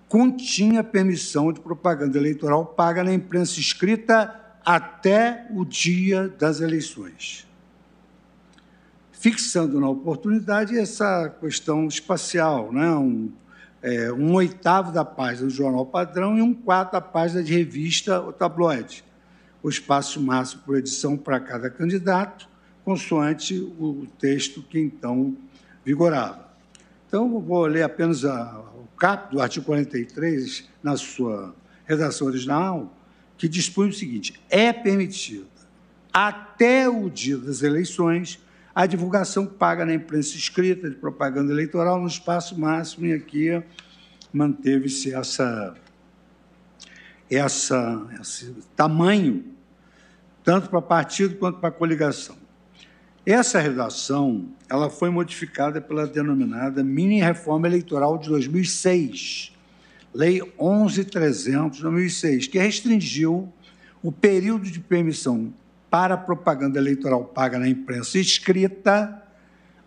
Speaker 2: continha permissão de propaganda eleitoral paga na imprensa escrita até o dia das eleições, fixando na oportunidade essa questão espacial, né? Um oitavo da página do jornal padrão e um quarto da página de revista ou tabloide, o espaço máximo por edição para cada candidato, consoante o texto que então vigorava. Então, eu vou ler apenas o caput do artigo 43, na sua redação original, que dispõe o seguinte: é permitida, até o dia das eleições, a divulgação paga na imprensa escrita de propaganda eleitoral no espaço máximo, e aqui manteve-se esse tamanho, tanto para partido quanto para coligação. Essa redação ela foi modificada pela denominada mini-reforma eleitoral de 2006, Lei 11.300 de 2006, que restringiu o período de permissão para a propaganda eleitoral paga na imprensa escrita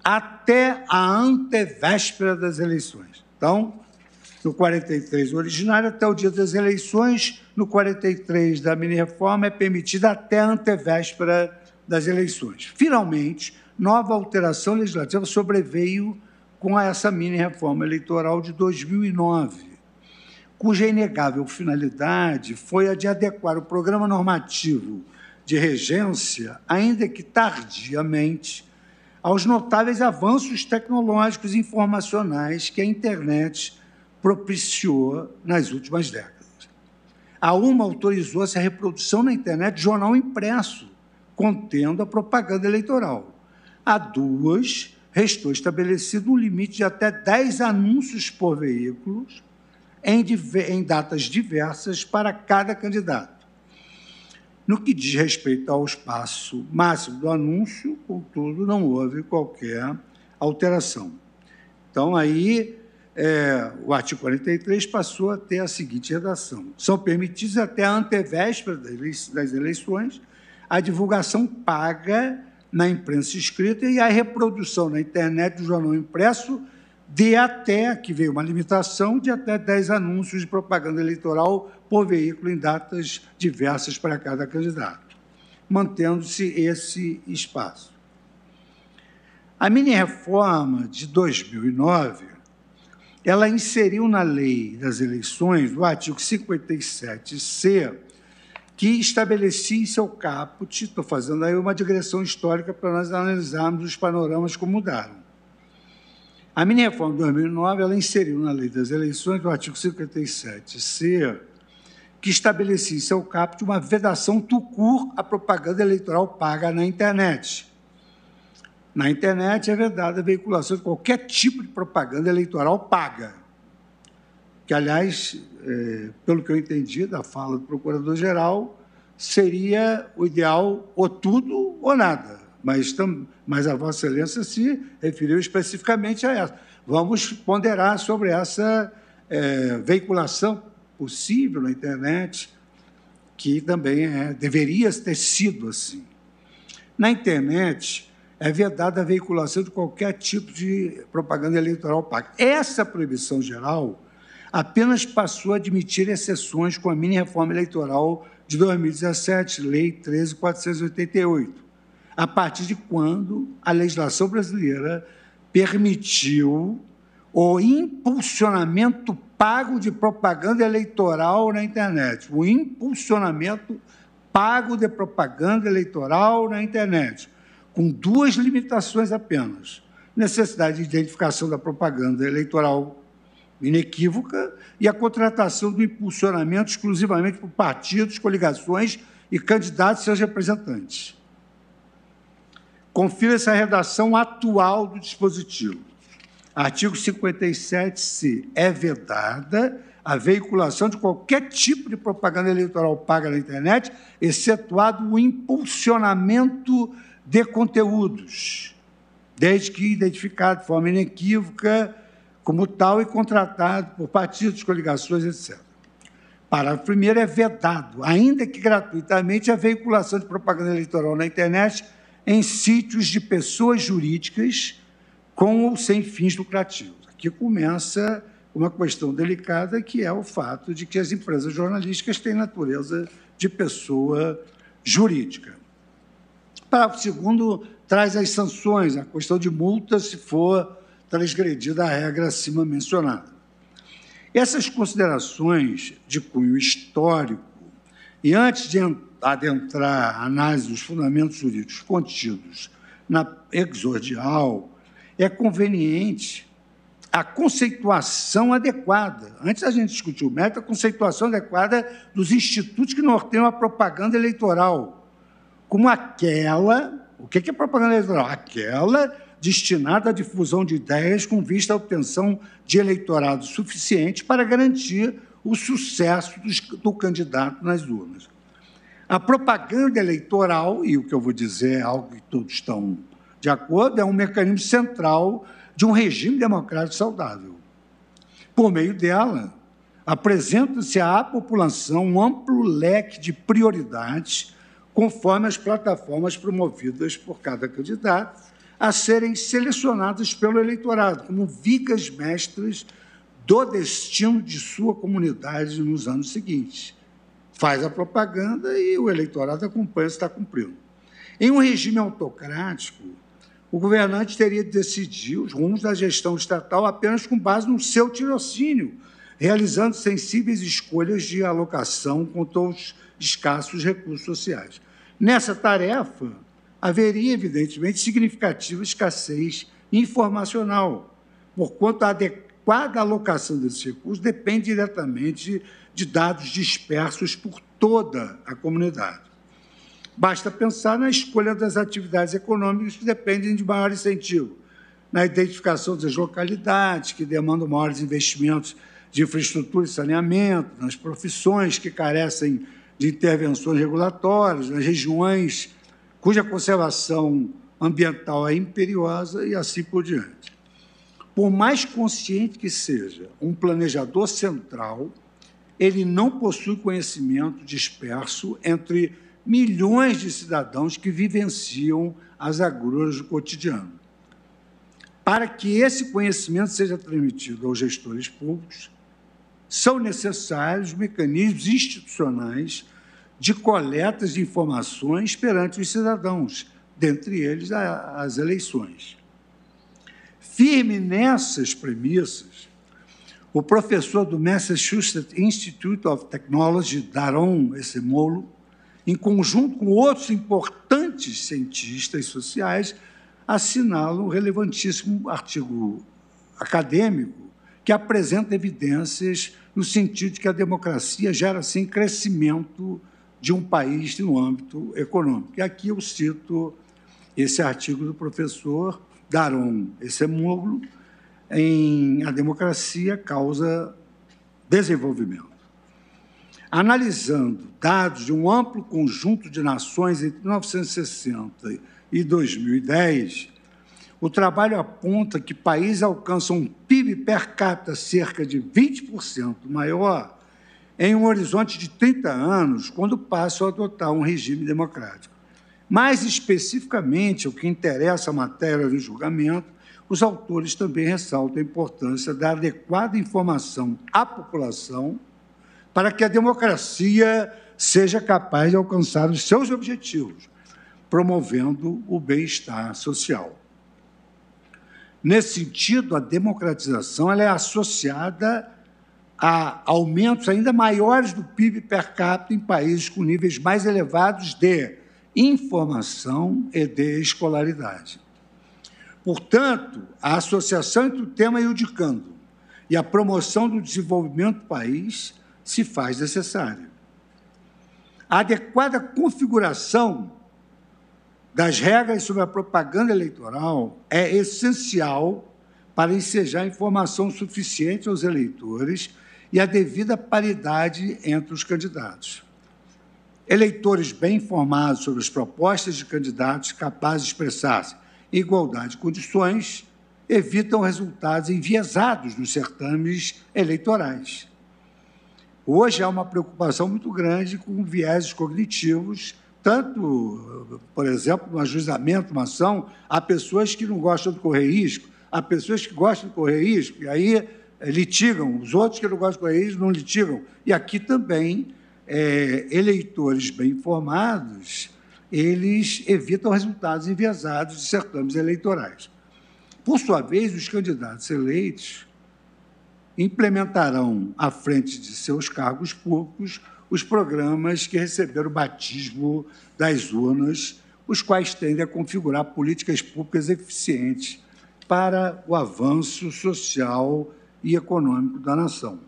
Speaker 2: até a antevéspera das eleições. Então, no 43 originário, até o dia das eleições. No 43 da mini-reforma é permitida até a antevéspera das eleições. Finalmente, nova alteração legislativa sobreveio com essa mini-reforma eleitoral de 2009, cuja inegável finalidade foi a de adequar o programa normativo de regência, ainda que tardiamente, aos notáveis avanços tecnológicos e informacionais que a internet propiciou nas últimas décadas. A uma autorizou-se a reprodução na internet de jornal impresso, contendo a propaganda eleitoral. A duas, restou estabelecido um limite de até 10 anúncios por veículo em datas diversas para cada candidato. No que diz respeito ao espaço máximo do anúncio, contudo, não houve qualquer alteração. Então, aí, o artigo 43 passou a ter a seguinte redação: são permitidos até a antevéspera das eleições a divulgação paga na imprensa escrita e a reprodução na internet do jornal impresso de até, aqui veio uma limitação, de até 10 anúncios de propaganda eleitoral por veículo em datas diversas para cada candidato, mantendo-se esse espaço. A mini-reforma de 2009, ela inseriu na lei das eleições o artigo 57C, que estabelecia em seu caput, estou fazendo aí uma digressão histórica para nós analisarmos os panoramas como mudaram. A mini-reforma de 2009, ela inseriu na lei das eleições o artigo 57C, que estabelecia em seu caput uma vedação tout-court à propaganda eleitoral paga na internet. Na internet é vedada a veiculação de qualquer tipo de propaganda eleitoral paga, que, aliás, pelo que eu entendi da fala do Procurador-Geral, seria o ideal ou tudo ou nada, mas a Vossa Excelência se referiu especificamente a essa. Vamos ponderar sobre essa veiculação possível na internet, que também deveria ter sido assim. Na internet, é vedada a veiculação de qualquer tipo de propaganda eleitoral paga. Essa proibição geral apenas passou a admitir exceções com a mini-reforma eleitoral de 2017, Lei 13.488, a partir de quando a legislação brasileira permitiu o impulsionamento pago de propaganda eleitoral na internet. O impulsionamento pago de propaganda eleitoral na internet, com duas limitações apenas: necessidade de identificação da propaganda eleitoral inequívoca e a contratação do impulsionamento exclusivamente por partidos, coligações e candidatos e seus representantes. Confira essa redação atual do dispositivo. Artigo 57C. É vedada a veiculação de qualquer tipo de propaganda eleitoral paga na internet, excetuado o impulsionamento de conteúdos, desde que identificado de forma inequívoca como tal e contratado por partidos, coligações, etc. Parágrafo 1º, é vedado, ainda que gratuitamente, a veiculação de propaganda eleitoral na internet em sítios de pessoas jurídicas com ou sem fins lucrativos. Aqui começa uma questão delicada, que é o fato de que as empresas jornalísticas têm natureza de pessoa jurídica. Parágrafo 2º traz as sanções, a questão de multa se for transgredida a regra acima mencionada. Essas considerações de cunho histórico, e antes de adentrar a análise dos fundamentos jurídicos contidos na exordial, é conveniente a conceituação adequada. Antes da gente discutir o mérito, a conceituação adequada dos institutos que norteiam a propaganda eleitoral, como aquela, o que é propaganda eleitoral? Aquela destinada à difusão de ideias com vista à obtenção de eleitorado suficiente para garantir o sucesso do candidato nas urnas. A propaganda eleitoral, e o que eu vou dizer é algo que todos estão de acordo, é um mecanismo central de um regime democrático saudável. Por meio dela, apresenta-se à população um amplo leque de prioridades conforme as plataformas promovidas por cada candidato, a serem selecionadas pelo eleitorado como vigas mestras do destino de sua comunidade nos anos seguintes. Faz a propaganda e o eleitorado acompanha se está cumprindo. Em um regime autocrático, o governante teria de decidir os rumos da gestão estatal apenas com base no seu tirocínio, realizando sensíveis escolhas de alocação quanto aos escassos recursos sociais. Nessa tarefa, haveria, evidentemente, significativa escassez informacional, porquanto a adequada alocação desses recursos depende diretamente de dados dispersos por toda a comunidade. Basta pensar na escolha das atividades econômicas que dependem de maior incentivo, na identificação das localidades que demandam maiores investimentos de infraestrutura e saneamento, nas profissões que carecem de intervenções regulatórias, nas regiões cuja conservação ambiental é imperiosa e assim por diante. Por mais consciente que seja um planejador central, ele não possui conhecimento disperso entre milhões de cidadãos que vivenciam as agruras do cotidiano. Para que esse conhecimento seja transmitido aos gestores públicos, são necessários mecanismos institucionais de coletas de informações perante os cidadãos, dentre eles as eleições. Firme nessas premissas, o professor do Massachusetts Institute of Technology, Daron Acemoglu, em conjunto com outros importantes cientistas sociais, assinala um relevantíssimo artigo acadêmico que apresenta evidências no sentido de que a democracia gera, sim, crescimento de um país no âmbito econômico. E aqui eu cito esse artigo do professor Daron Acemoglu, em A Democracia Causa Desenvolvimento. Analisando dados de um amplo conjunto de nações entre 1960 e 2010, o trabalho aponta que países alcançam um PIB per capita cerca de 20% maior em um horizonte de 30 anos, quando passam a adotar um regime democrático. Mais especificamente, o que interessa a matéria do julgamento, os autores também ressaltam a importância da adequada informação à população para que a democracia seja capaz de alcançar os seus objetivos, promovendo o bem-estar social. Nesse sentido, a democratização ela é associada a aumentos ainda maiores do PIB per capita em países com níveis mais elevados de informação e de escolaridade. Portanto, a associação entre o tema iudicando e a promoção do desenvolvimento do país se faz necessária. A adequada configuração das regras sobre a propaganda eleitoral é essencial para ensejar informação suficiente aos eleitores e a devida paridade entre os candidatos. Eleitores bem informados sobre as propostas de candidatos capazes de expressar-se em igualdade de condições evitam resultados enviesados nos certames eleitorais. Hoje há uma preocupação muito grande com vieses cognitivos, tanto, por exemplo, no ajuizamento, uma ação, há pessoas que não gostam de correr risco, há pessoas que gostam de correr risco, e aí litigam, os outros que não gostam de correr risco não litigam. E aqui também, eleitores bem informados, eles evitam resultados enviesados de certames eleitorais. Por sua vez, os candidatos eleitos implementarão, à frente de seus cargos públicos, os programas que receberam o batismo das urnas, os quais tendem a configurar políticas públicas eficientes para o avanço social e econômico da nação.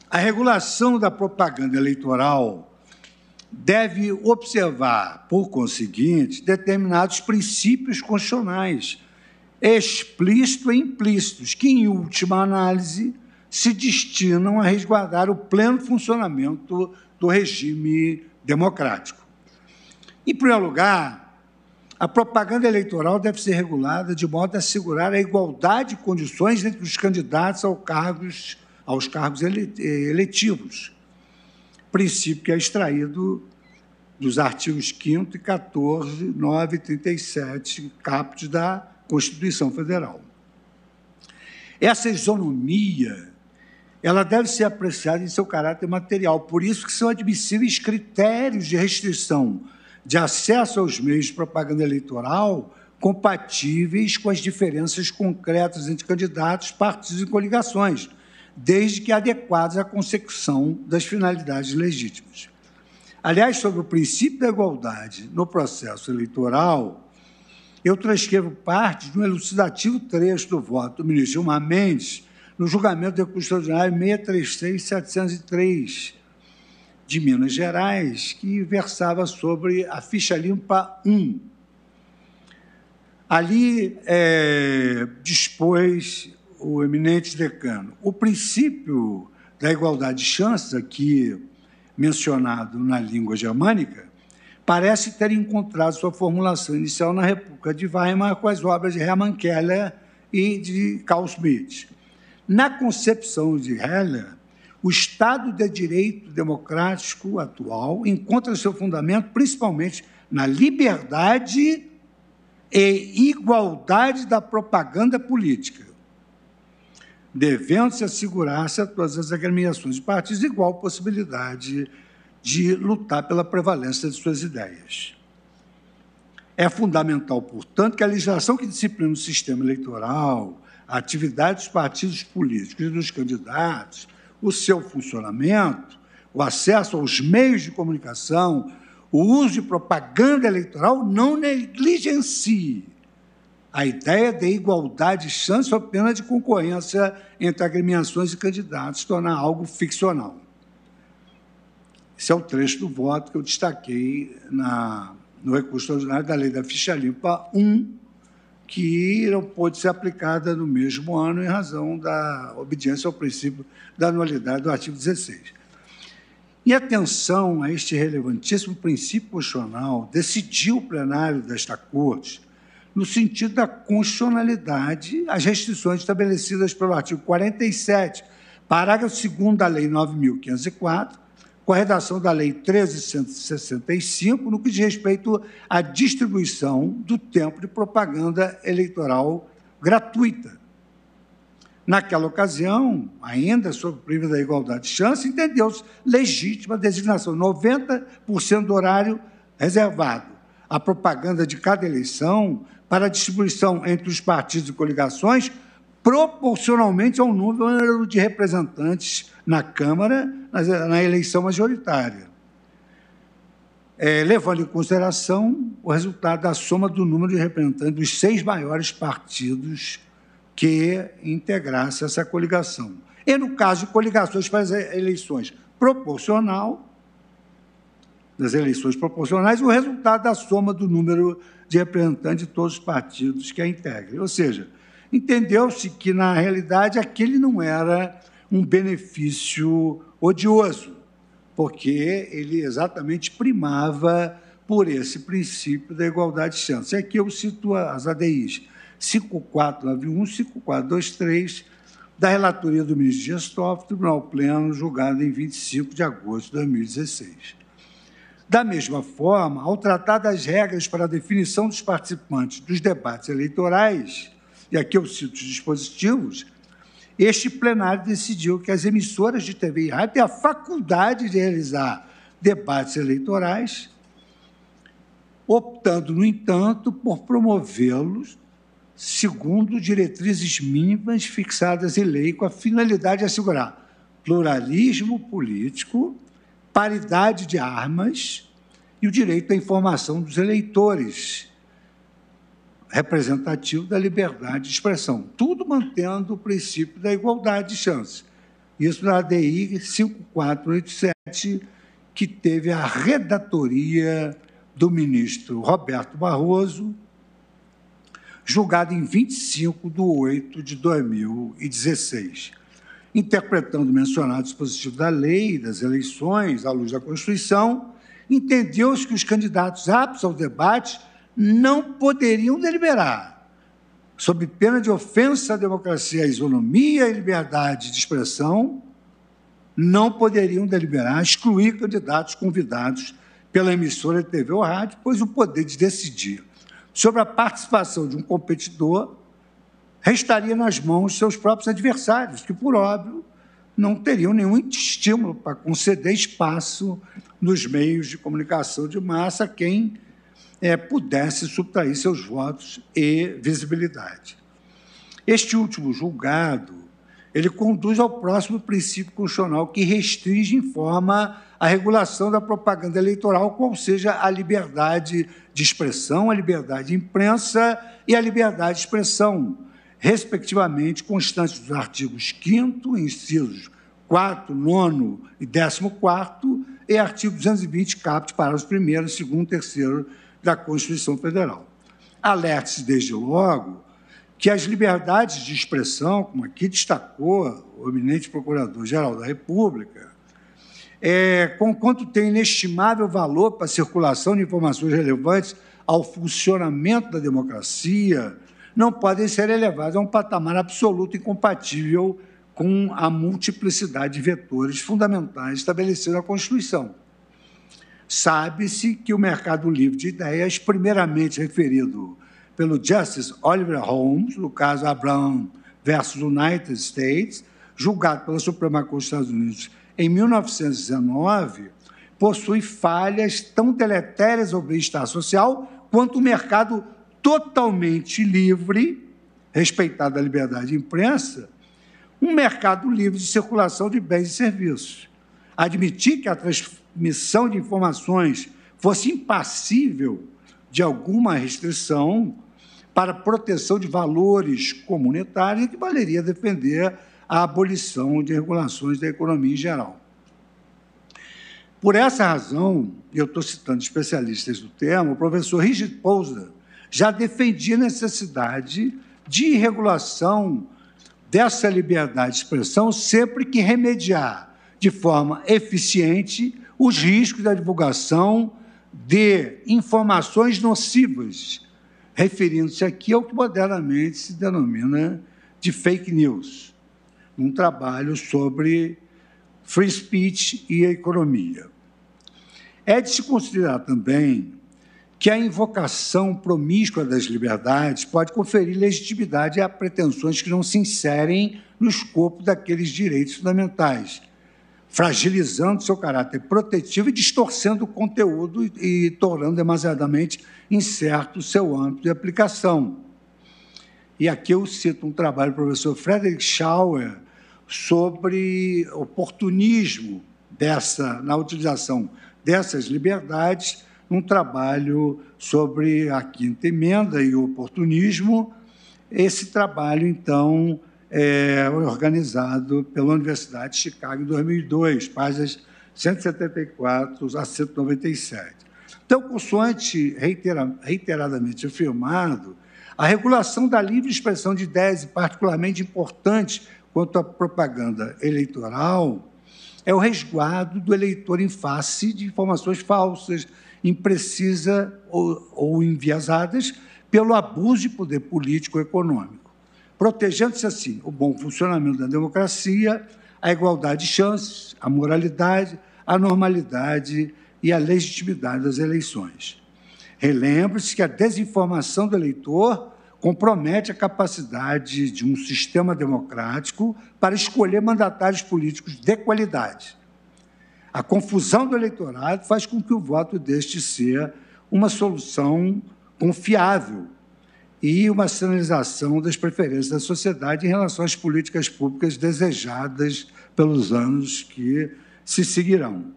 Speaker 2: A regulação da propaganda eleitoral deve observar, por conseguinte, determinados princípios constitucionais, explícitos e implícitos, que, em última análise, se destinam a resguardar o pleno funcionamento do regime democrático. Em primeiro lugar, a propaganda eleitoral deve ser regulada de modo a assegurar a igualdade de condições entre os candidatos aos cargos eletivos, princípio que é extraído dos artigos 5º e 14, 9 e 37, caput da Constituição Federal. Essa isonomia, ela deve ser apreciada em seu caráter material, por isso que são admissíveis critérios de restrição de acesso aos meios de propaganda eleitoral compatíveis com as diferenças concretas entre candidatos, partidos e coligações, desde que adequados à consecução das finalidades legítimas. Aliás, sobre o princípio da igualdade no processo eleitoral, eu transcrevo parte de um elucidativo trecho do voto do ministro Gilmar Mendes no julgamento do recurso extraordinário 633.703 de Minas Gerais, que versava sobre a ficha limpa 1. Ali dispôs o eminente decano: o princípio da igualdade de chances, aqui mencionado na língua germânica, parece ter encontrado sua formulação inicial na República de Weimar com as obras de Hermann Keller e de Carl Schmitt. Na concepção de Heller, o Estado de Direito democrático atual encontra seu fundamento principalmente na liberdade e igualdade da propaganda política, devendo-se assegurar-se a todas as agremiações de partidos igual possibilidade de lutar pela prevalência de suas ideias. É fundamental, portanto, que a legislação que disciplina o sistema eleitoral, a atividade dos partidos políticos e dos candidatos, o seu funcionamento, o acesso aos meios de comunicação, o uso de propaganda eleitoral não negligencie a ideia de igualdade de chance ou pena de concorrência entre agremiações e candidatos, tornar algo ficcional. Esse é o trecho do voto que eu destaquei no recurso extraordinário da Lei da Ficha Limpa 1, que não pôde ser aplicada no mesmo ano em razão da obediência ao princípio da anualidade do artigo 16. Em atenção a este relevantíssimo princípio constitucional, decidiu o plenário desta Corte, no sentido da constitucionalidade, as restrições estabelecidas pelo artigo 47, parágrafo 2º da Lei 9.504, com a redação da Lei 13.165, no que diz respeito à distribuição do tempo de propaganda eleitoral gratuita. Naquela ocasião, ainda sob o princípio da igualdade de chance, entendeu-se legítima a designação, 90% do horário reservado à propaganda de cada eleição para a distribuição entre os partidos e coligações, proporcionalmente ao número de representantes na Câmara, na eleição majoritária, levando em consideração o resultado da soma do número de representantes dos 6 maiores partidos que integrassem essa coligação. E, no caso de coligações para as eleições proporcionais, o resultado da soma do número de representantes de todos os partidos que a integrem. Ou seja, entendeu-se que, na realidade, aquele não era um benefício odioso, porque ele exatamente primava por esse princípio da igualdade de chance. Aqui eu cito as ADIs 5491, 5423, da relatoria do ministro Dias Toffoli, Tribunal Pleno, julgado em 25 de agosto de 2016. Da mesma forma, ao tratar das regras para a definição dos participantes dos debates eleitorais, e aqui eu cito os dispositivos, este plenário decidiu que as emissoras de TV e rádio têm a faculdade de realizar debates eleitorais, optando, no entanto, por promovê-los segundo diretrizes mínimas fixadas em lei, com a finalidade de assegurar pluralismo político, paridade de armas e o direito à informação dos eleitores, representativo da liberdade de expressão, tudo mantendo o princípio da igualdade de chances. Isso na ADI 5487, que teve a redatoria do ministro Roberto Barroso, julgado em 25 de 8 de 2016. Interpretando o mencionado dispositivo da lei das eleições, à luz da Constituição, entendeu-se que os candidatos aptos ao debate não poderiam deliberar, sob pena de ofensa à democracia, à isonomia e liberdade de expressão, não poderiam deliberar, excluir candidatos convidados pela emissora de TV ou rádio, pois o poder de decidir sobre a participação de um competidor restaria nas mãos de seus próprios adversários, que, por óbvio, não teriam nenhum estímulo para conceder espaço nos meios de comunicação de massa a quem pudesse subtrair seus votos e visibilidade. Este último julgado, ele conduz ao próximo princípio constitucional que restringe e informa a regulação da propaganda eleitoral, qual seja a liberdade de expressão, a liberdade de imprensa e a liberdade de expressão, respectivamente, constantes dos artigos 5º, incisos 4º, 9º e 14º, e artigo 220, caput, parágrafos 1º, 2º e 3º da Constituição Federal. Alerte-se, desde logo, que as liberdades de expressão, como aqui destacou o eminente Procurador-Geral da República, conquanto tem inestimável valor para a circulação de informações relevantes ao funcionamento da democracia, não podem ser elevadas a um patamar absoluto incompatível com a multiplicidade de vetores fundamentais estabelecidos na Constituição. Sabe-se que o mercado livre de ideias, primeiramente referido pelo Justice Oliver Holmes, no caso Abraham versus United States, julgado pela Suprema Corte dos Estados Unidos em 1919, possui falhas tão deletérias ao bem-estar social quanto o mercado totalmente livre, respeitada a liberdade de imprensa, um mercado livre de circulação de bens e serviços. Admitir que a transmissão de informações fosse impassível de alguma restrição para a proteção de valores comunitários equivaleria a defender a abolição de regulações da economia em geral. Por essa razão, e eu estou citando especialistas do tema, o professor Richard Posner já defendia a necessidade de regulação dessa liberdade de expressão sempre que remediar de forma eficiente os riscos da divulgação de informações nocivas, referindo-se aqui ao que modernamente se denomina de fake news, um trabalho sobre free speech e a economia. É de se considerar também que a invocação promíscua das liberdades pode conferir legitimidade a pretensões que não se inserem no escopo daqueles direitos fundamentais, fragilizando seu caráter protetivo e distorcendo o conteúdo e tornando demasiadamente incerto o seu âmbito de aplicação. E aqui eu cito um trabalho do professor Frederick Schauer sobre oportunismo na utilização dessas liberdades, um trabalho sobre a Quinta Emenda e o oportunismo. Esse trabalho, então, é organizado pela Universidade de Chicago em 2002, páginas 174 a 197. Então, consoante reiteradamente afirmado, a regulação da livre expressão de ideias, e particularmente importante quanto à propaganda eleitoral, é o resguardo do eleitor em face de informações falsas, imprecisas ou enviesadas pelo abuso de poder político ou econômico, protegendo-se, assim, o bom funcionamento da democracia, a igualdade de chances, a moralidade, a normalidade e a legitimidade das eleições. Relembre-se que a desinformação do eleitor compromete a capacidade de um sistema democrático para escolher mandatários políticos de qualidade. A confusão do eleitorado faz com que o voto deixe de ser uma solução confiável e uma sinalização das preferências da sociedade em relação às políticas públicas desejadas pelos anos que se seguirão.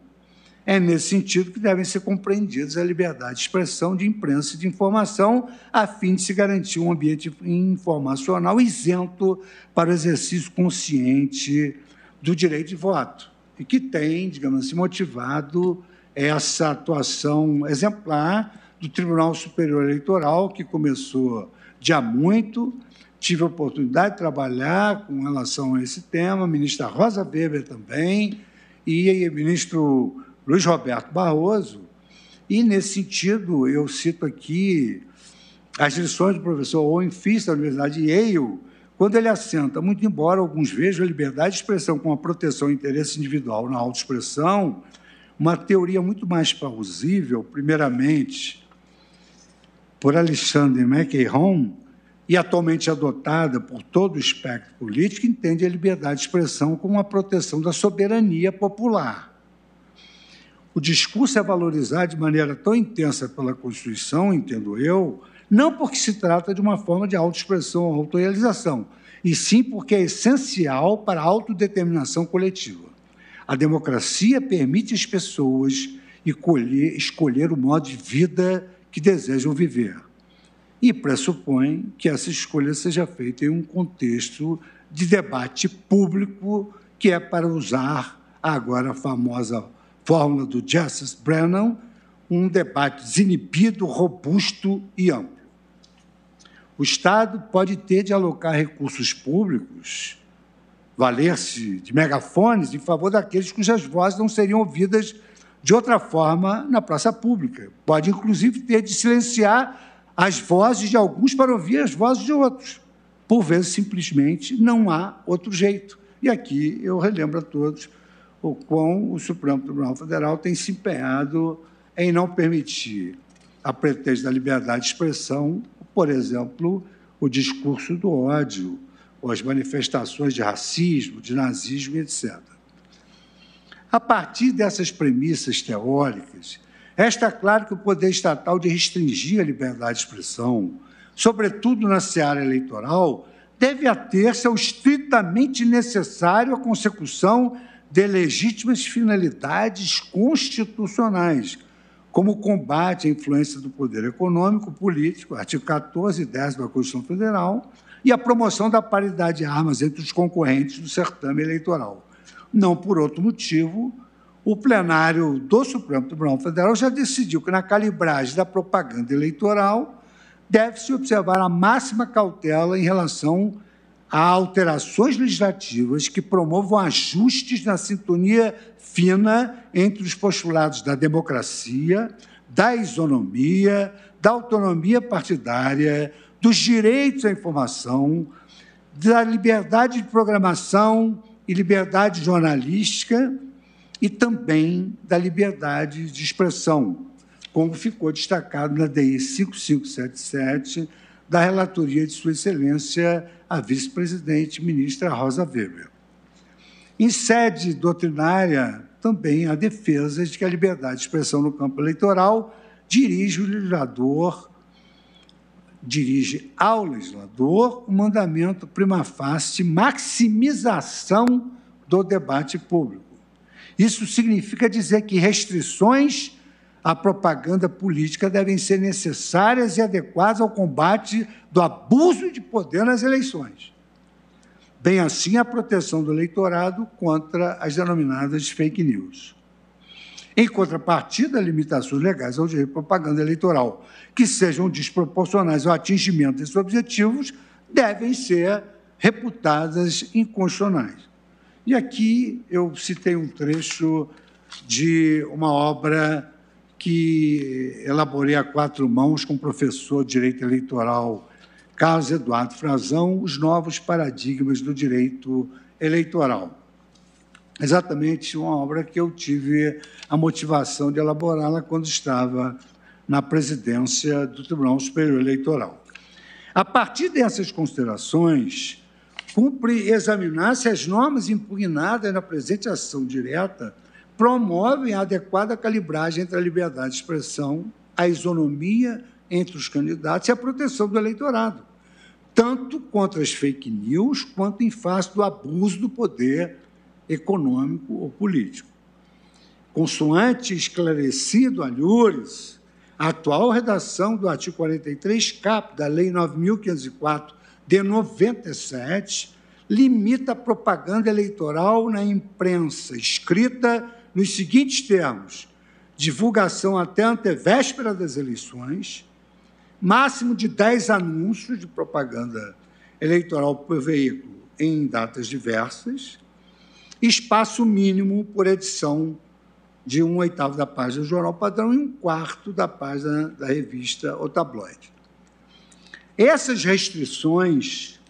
Speaker 2: É nesse sentido que devem ser compreendidas a liberdade de expressão, de imprensa e de informação, a fim de se garantir um ambiente informacional isento para o exercício consciente do direito de voto, e que tem, digamos assim, motivado essa atuação exemplar do Tribunal Superior Eleitoral, que começou de há muito. Tive a oportunidade de trabalhar com relação a esse tema, a ministra Rosa Weber também, e o ministro Luiz Roberto Barroso, e, nesse sentido, eu cito aqui as lições do professor Owen Fisk, da Universidade de Yale, quando ele assenta, muito embora alguns vejam a liberdade de expressão como a proteção ao interesse individual na autoexpressão, uma teoria muito mais plausível, primeiramente, por Alexander McEwan, e atualmente adotada por todo o espectro político, entende a liberdade de expressão como uma proteção da soberania popular. O discurso é valorizado de maneira tão intensa pela Constituição, entendo eu, não porque se trata de uma forma de autoexpressão ou autorrealização, e sim porque é essencial para a autodeterminação coletiva. A democracia permite às pessoas escolher o modo de vida que desejam viver e pressupõe que essa escolha seja feita em um contexto de debate público, que é, para usar agora a famosa fórmula do Justice Brennan, um debate desinibido, robusto e amplo. O Estado pode ter de alocar recursos públicos, valer-se de megafones em favor daqueles cujas vozes não seriam ouvidas de outra forma na praça pública. Pode, inclusive, ter de silenciar as vozes de alguns para ouvir as vozes de outros. Por vezes, simplesmente, não há outro jeito. E aqui eu relembro a todos o quão o Supremo Tribunal Federal tem se empenhado em não permitir, a pretexto da liberdade de expressão, por exemplo, o discurso do ódio, ou as manifestações de racismo, de nazismo, etc. A partir dessas premissas teóricas, está claro que o poder estatal de restringir a liberdade de expressão, sobretudo na seara eleitoral, deve ater-se ao estritamente necessário à consecução de legítimas finalidades constitucionais, como o combate à influência do poder econômico, político, artigo 14 e 10 da Constituição Federal, e a promoção da paridade de armas entre os concorrentes do certame eleitoral. Não por outro motivo, o plenário do Supremo Tribunal Federal já decidiu que, na calibragem da propaganda eleitoral, deve-se observar a máxima cautela em relação a alterações legislativas que promovam ajustes na sintonia fina entre os postulados da democracia, da isonomia, da autonomia partidária, dos direitos à informação, da liberdade de programação e liberdade jornalística e também da liberdade de expressão, como ficou destacado na DI 5577, da relatoria de Sua Excelência, a vice-presidente ministra Rosa Weber. Em sede doutrinária, também há defesas de que a liberdade de expressão no campo eleitoral dirige ao legislador o mandamento prima facie de maximização do debate público. Isso significa dizer que restrições à propaganda política devem ser necessárias e adequadas ao combate do abuso de poder nas eleições. Bem assim, a proteção do eleitorado contra as denominadas fake news. Em contrapartida, limitações legais ao direito de propaganda eleitoral que sejam desproporcionais ao atingimento desses objetivos devem ser reputadas inconstitucionais. E aqui eu citei um trecho de uma obra que elaborei a 4 mãos com o professor de Direito Eleitoral Carlos Eduardo Frazão, Os Novos Paradigmas do Direito Eleitoral. Exatamente uma obra que eu tive a motivação de elaborá-la quando estava na presidência do Tribunal Superior Eleitoral. A partir dessas considerações, cumpre examinar se as normas impugnadas na presente ação direta promovem a adequada calibragem entre a liberdade de expressão, a isonomia entre os candidatos e a proteção do eleitorado, tanto contra as fake news quanto em face do abuso do poder econômico ou político. Consoante esclarecido alhures, a atual redação do artigo 43, cap da Lei 9.504, de 97, limita a propaganda eleitoral na imprensa escrita nos seguintes termos: divulgação até a antevéspera das eleições, máximo de 10 anúncios de propaganda eleitoral por veículo em datas diversas, espaço mínimo por edição de 1/8 da página do Jornal Padrão e 1/4 da página da revista ou tabloide. Essas restrições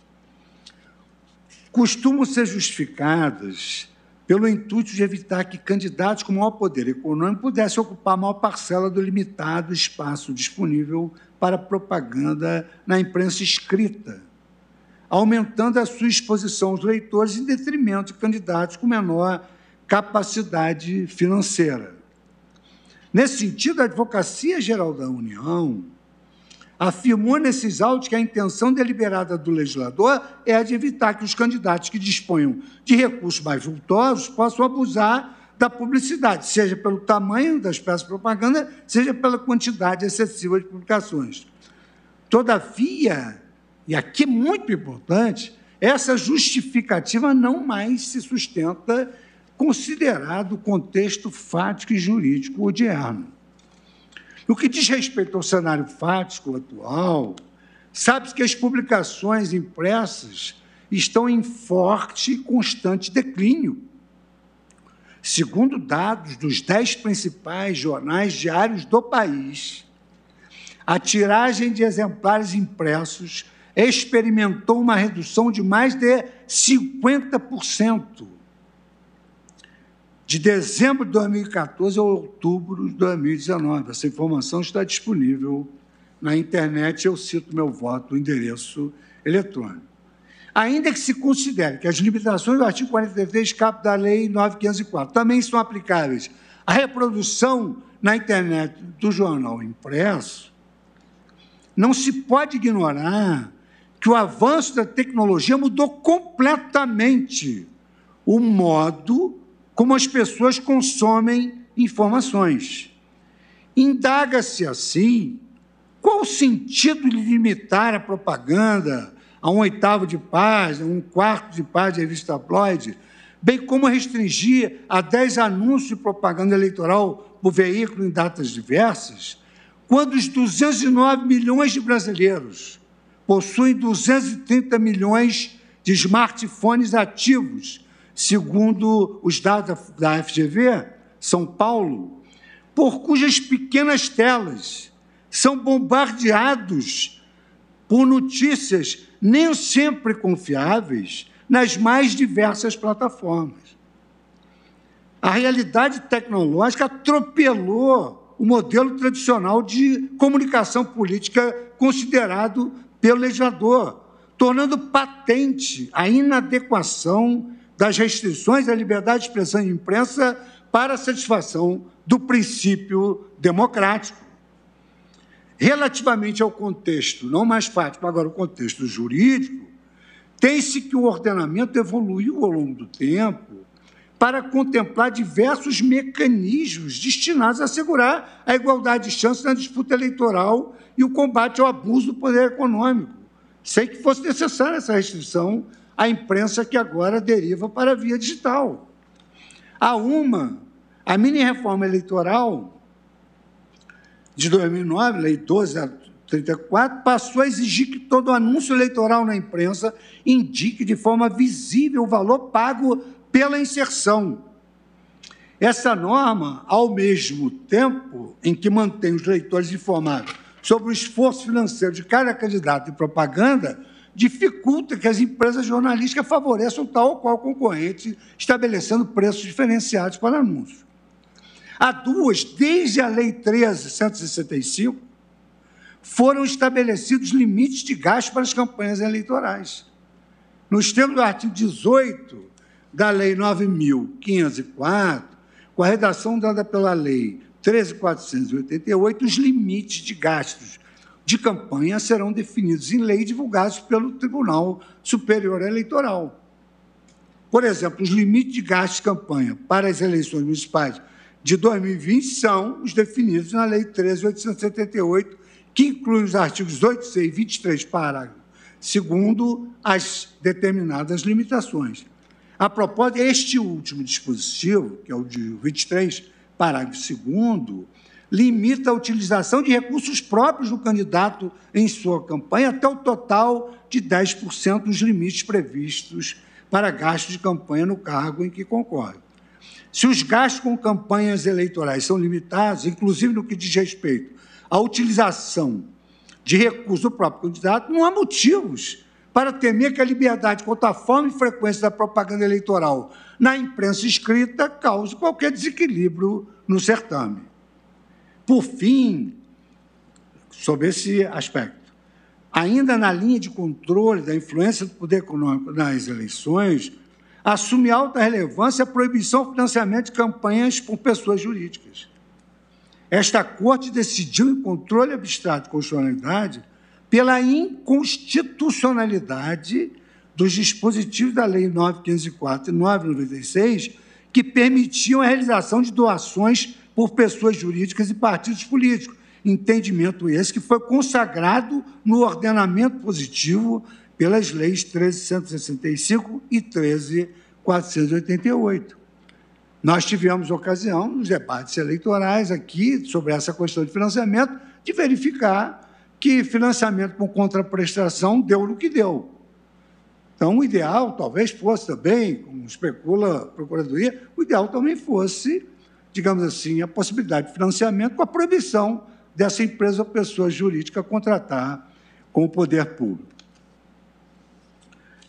Speaker 2: costumam ser justificadas pelo intuito de evitar que candidatos com maior poder econômico pudessem ocupar a maior parcela do limitado espaço disponível para propaganda na imprensa escrita, aumentando a sua exposição aos leitores em detrimento de candidatos com menor capacidade financeira. Nesse sentido, a Advocacia Geral da União afirmou nesses autos que a intenção deliberada do legislador é a de evitar que os candidatos que disponham de recursos mais vultosos possam abusar da publicidade, seja pelo tamanho das peças de propaganda, seja pela quantidade excessiva de publicações. Todavia, e aqui é muito importante, essa justificativa não mais se sustenta considerado o contexto fático e jurídico odierno. No que diz respeito ao cenário fático atual, sabe-se que as publicações impressas estão em forte e constante declínio. Segundo dados dos 10 principais jornais diários do país, a tiragem de exemplares impressos experimentou uma redução de mais de 50%. De dezembro de 2014 a outubro de 2019. Essa informação está disponível na internet, eu cito meu voto, o endereço eletrônico. Ainda que se considere que as limitações do artigo 43, caput da Lei 9.504, também são aplicáveis à reprodução na internet do jornal impresso, não se pode ignorar que o avanço da tecnologia mudou completamente o modo como as pessoas consomem informações. Indaga-se, assim, qual o sentido de limitar a propaganda a 1/8 de página, 1/4 de página de revista tabloide, bem como restringir a 10 anúncios de propaganda eleitoral por veículo em datas diversas, quando os 209 milhões de brasileiros possuem 230 milhões de smartphones ativos, segundo os dados da FGV, São Paulo, por cujas pequenas telas são bombardeados por notícias nem sempre confiáveis nas mais diversas plataformas. A realidade tecnológica atropelou o modelo tradicional de comunicação política considerado pelo legislador, tornando patente a inadequação das restrições à liberdade de expressão e imprensa para a satisfação do princípio democrático. Relativamente ao contexto, não mais fático, agora o contexto jurídico, tem-se que o ordenamento evoluiu ao longo do tempo para contemplar diversos mecanismos destinados a assegurar a igualdade de chances na disputa eleitoral e o combate ao abuso do poder econômico, sem que fosse necessária essa restrição à imprensa que agora deriva para a via digital. A mini-reforma eleitoral de 2009, Lei 12.34, passou a exigir que todo anúncio eleitoral na imprensa indique de forma visível o valor pago pela inserção. Essa norma, ao mesmo tempo em que mantém os leitores informados sobre o esforço financeiro de cada candidato em propaganda, dificulta que as empresas jornalísticas favoreçam tal ou qual concorrente, estabelecendo preços diferenciados para anúncios. Há duas, desde a Lei 13.165, foram estabelecidos limites de gasto para as campanhas eleitorais. Nos termos do artigo 18 da Lei 9.504, com a redação dada pela Lei 13.488, os limites de gastos de campanha serão definidos em lei e divulgados pelo Tribunal Superior Eleitoral. Por exemplo, os limites de gastos de campanha para as eleições municipais de 2020 são os definidos na Lei 13.878, que inclui os artigos 8C e 23, parágrafo 2º, as determinadas limitações. A propósito, este último dispositivo, que é o de 23, parágrafo 2º, limita a utilização de recursos próprios do candidato em sua campanha até o total de 10% dos limites previstos para gastos de campanha no cargo em que concorre. Se os gastos com campanhas eleitorais são limitados, inclusive no que diz respeito à utilização de recursos do próprio candidato, não há motivos para temer que a liberdade quanto à forma e frequência da propaganda eleitoral na imprensa escrita cause qualquer desequilíbrio no certame. Por fim, sobre esse aspecto, ainda na linha de controle da influência do poder econômico nas eleições, assume alta relevância a proibição do financiamento de campanhas por pessoas jurídicas. Esta Corte decidiu em controle abstrato de constitucionalidade pela inconstitucionalidade dos dispositivos da Lei 9.504 e 9.96, que permitiam a realização de doações por pessoas jurídicas e partidos políticos. Entendimento esse que foi consagrado no ordenamento positivo pelas leis 13.165 e 13.488. Nós tivemos ocasião, nos debates eleitorais aqui, sobre essa questão de financiamento, de verificar que financiamento com contraprestação deu no que deu. Então, o ideal talvez fosse também, como especula a Procuradoria, o ideal também fosse, digamos assim, a possibilidade de financiamento com a proibição dessa empresa ou pessoa jurídica contratar com o poder público.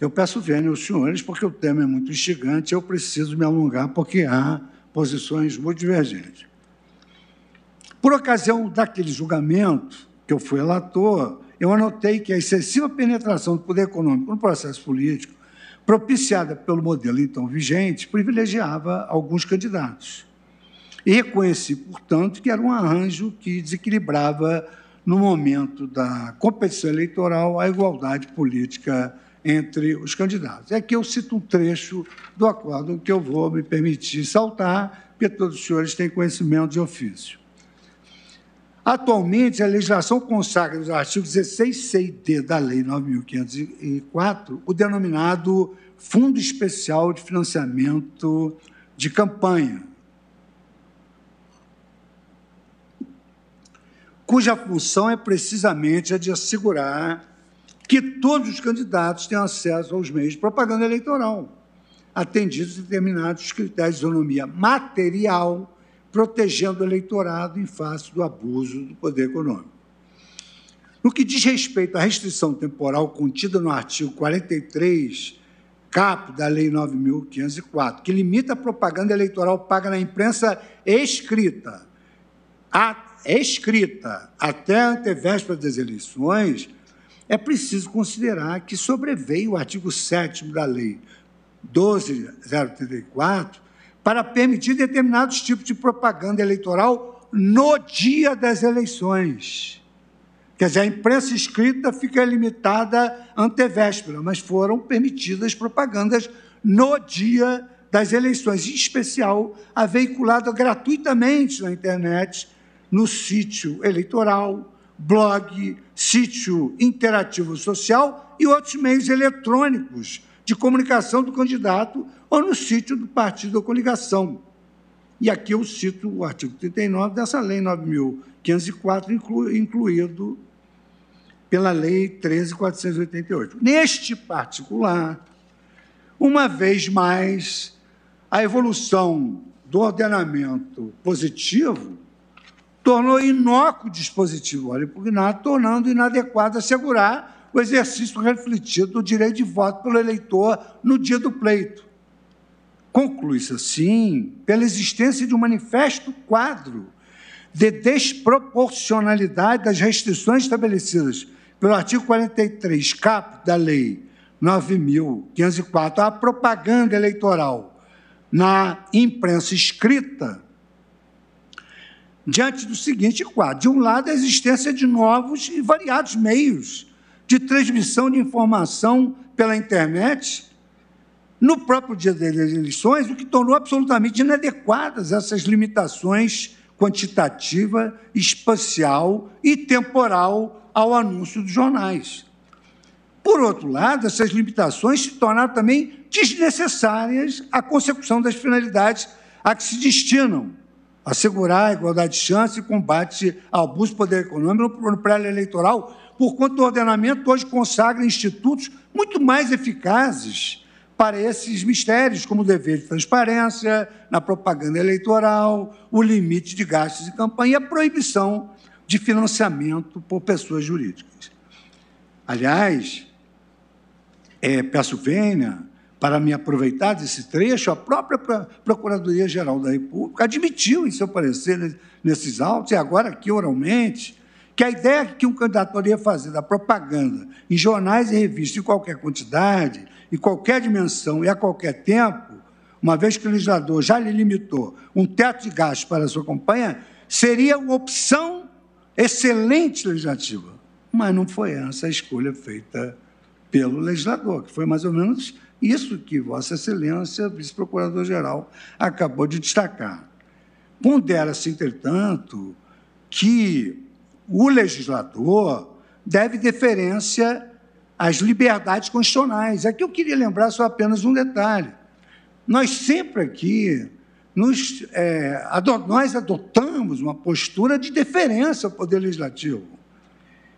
Speaker 2: Eu peço vênia aos senhores, porque o tema é muito instigante, eu preciso me alongar, porque há posições muito divergentes. Por ocasião daquele julgamento, que eu fui relator, eu anotei que a excessiva penetração do poder econômico no processo político, propiciada pelo modelo então vigente, privilegiava alguns candidatos. E reconheci, portanto, que era um arranjo que desequilibrava, no momento da competição eleitoral, a igualdade política entre os candidatos. Aqui eu cito um trecho do acordo que eu vou me permitir saltar, porque todos os senhores têm conhecimento de ofício. Atualmente, a legislação consagra nos artigos 16c e d da Lei 9.504 o denominado Fundo Especial de Financiamento de Campanha, cuja função é precisamente a de assegurar que todos os candidatos tenham acesso aos meios de propaganda eleitoral, atendidos determinados critérios de isonomia material, protegendo o eleitorado em face do abuso do poder econômico. No que diz respeito à restrição temporal contida no artigo 43, caput da Lei 9.504, que limita a propaganda eleitoral paga na imprensa escrita até a antevéspera das eleições, é preciso considerar que sobreveio o artigo 7º da Lei 12.034 para permitir determinados tipos de propaganda eleitoral no dia das eleições. Quer dizer, a imprensa escrita fica limitada antevéspera, mas foram permitidas propagandas no dia das eleições, em especial a veiculada gratuitamente na internet, no sítio eleitoral, blog, sítio interativo social e outros meios eletrônicos de comunicação do candidato ou no sítio do partido ou coligação. E aqui eu cito o artigo 39 dessa Lei 9.504, incluído pela Lei 13.488. Neste particular, uma vez mais, a evolução do ordenamento positivo tornou inócuo o dispositivo impugnado, tornando inadequado assegurar o exercício refletido do direito de voto pelo eleitor no dia do pleito. Conclui-se, assim, pela existência de um manifesto quadro de desproporcionalidade das restrições estabelecidas pelo artigo 43, caput da Lei 9.504, à propaganda eleitoral na imprensa escrita, diante do seguinte quadro: de um lado, a existência de novos e variados meios de transmissão de informação pela internet no próprio dia das eleições, o que tornou absolutamente inadequadas essas limitações quantitativa, espacial e temporal ao anúncio dos jornais. Por outro lado, essas limitações se tornaram também desnecessárias à consecução das finalidades a que se destinam: assegurar a igualdade de chance e combate ao abuso do poder econômico no pré-eleitoral, porquanto o ordenamento hoje consagra institutos muito mais eficazes para esses mistérios, como o dever de transparência na propaganda eleitoral, o limite de gastos de campanha e a proibição de financiamento por pessoas jurídicas. Aliás, peço vênia para me aproveitar desse trecho, a própria Procuradoria-Geral da República admitiu em seu parecer nesses autos, e agora aqui oralmente, que a ideia que um candidato poderia fazer da propaganda em jornais e revistas em qualquer quantidade, em qualquer dimensão e a qualquer tempo, uma vez que o legislador já lhe limitou um teto de gastos para a sua campanha, seria uma opção excelente legislativa. Mas não foi essa a escolha feita pelo legislador, que foi mais ou menos isso que Vossa Excelência, vice-procurador-geral, acabou de destacar. Pondera-se, entretanto, que o legislador deve deferência às liberdades constitucionais. Aqui eu queria lembrar só apenas um detalhe. Nós sempre aqui, nós adotamos uma postura de deferência ao Poder Legislativo.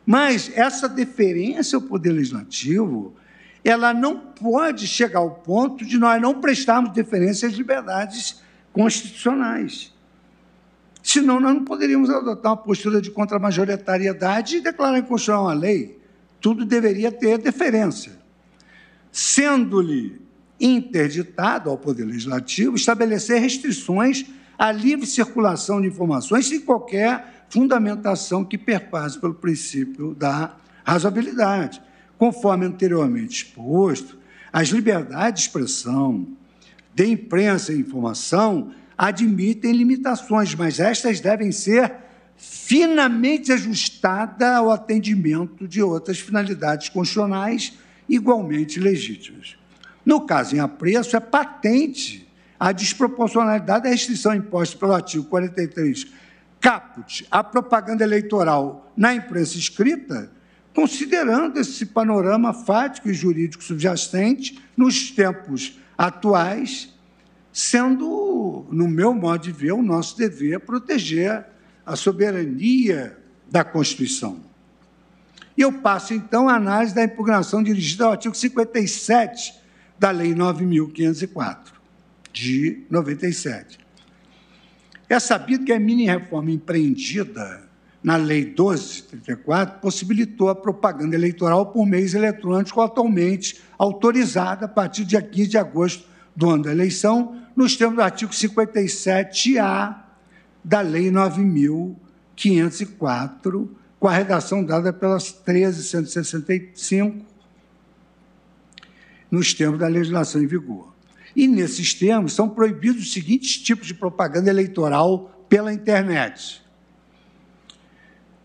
Speaker 2: Mas essa deferência ao Poder Legislativo, ela não pode chegar ao ponto de nós não prestarmos deferência às liberdades constitucionais. Senão, nós não poderíamos adotar uma postura de contramajorietariedade e declarar inconstitucional uma lei. Tudo deveria ter deferência. Sendo-lhe interditado ao Poder Legislativo estabelecer restrições à livre circulação de informações sem qualquer fundamentação que perpasse pelo princípio da razoabilidade. Conforme anteriormente exposto, as liberdades de expressão, de imprensa e informação admitem limitações, mas estas devem ser finamente ajustadas ao atendimento de outras finalidades constitucionais igualmente legítimas. No caso em apreço, é patente a desproporcionalidade da restrição imposta pelo artigo 43, caput, à propaganda eleitoral na imprensa escrita, considerando esse panorama fático e jurídico subjacente nos tempos atuais, sendo, no meu modo de ver, o nosso dever proteger a soberania da Constituição. E eu passo, então, à análise da impugnação dirigida ao artigo 57 da Lei 9.504, de 97. É sabido que a mini-reforma empreendida na Lei 12.34 possibilitou a propaganda eleitoral por meios eletrônicos atualmente autorizada a partir do dia 15 de agosto do ano da eleição, nos termos do artigo 57-A da Lei 9.504, com a redação dada pelas 13.165, nos termos da legislação em vigor. E, nesses termos, são proibidos os seguintes tipos de propaganda eleitoral pela internet.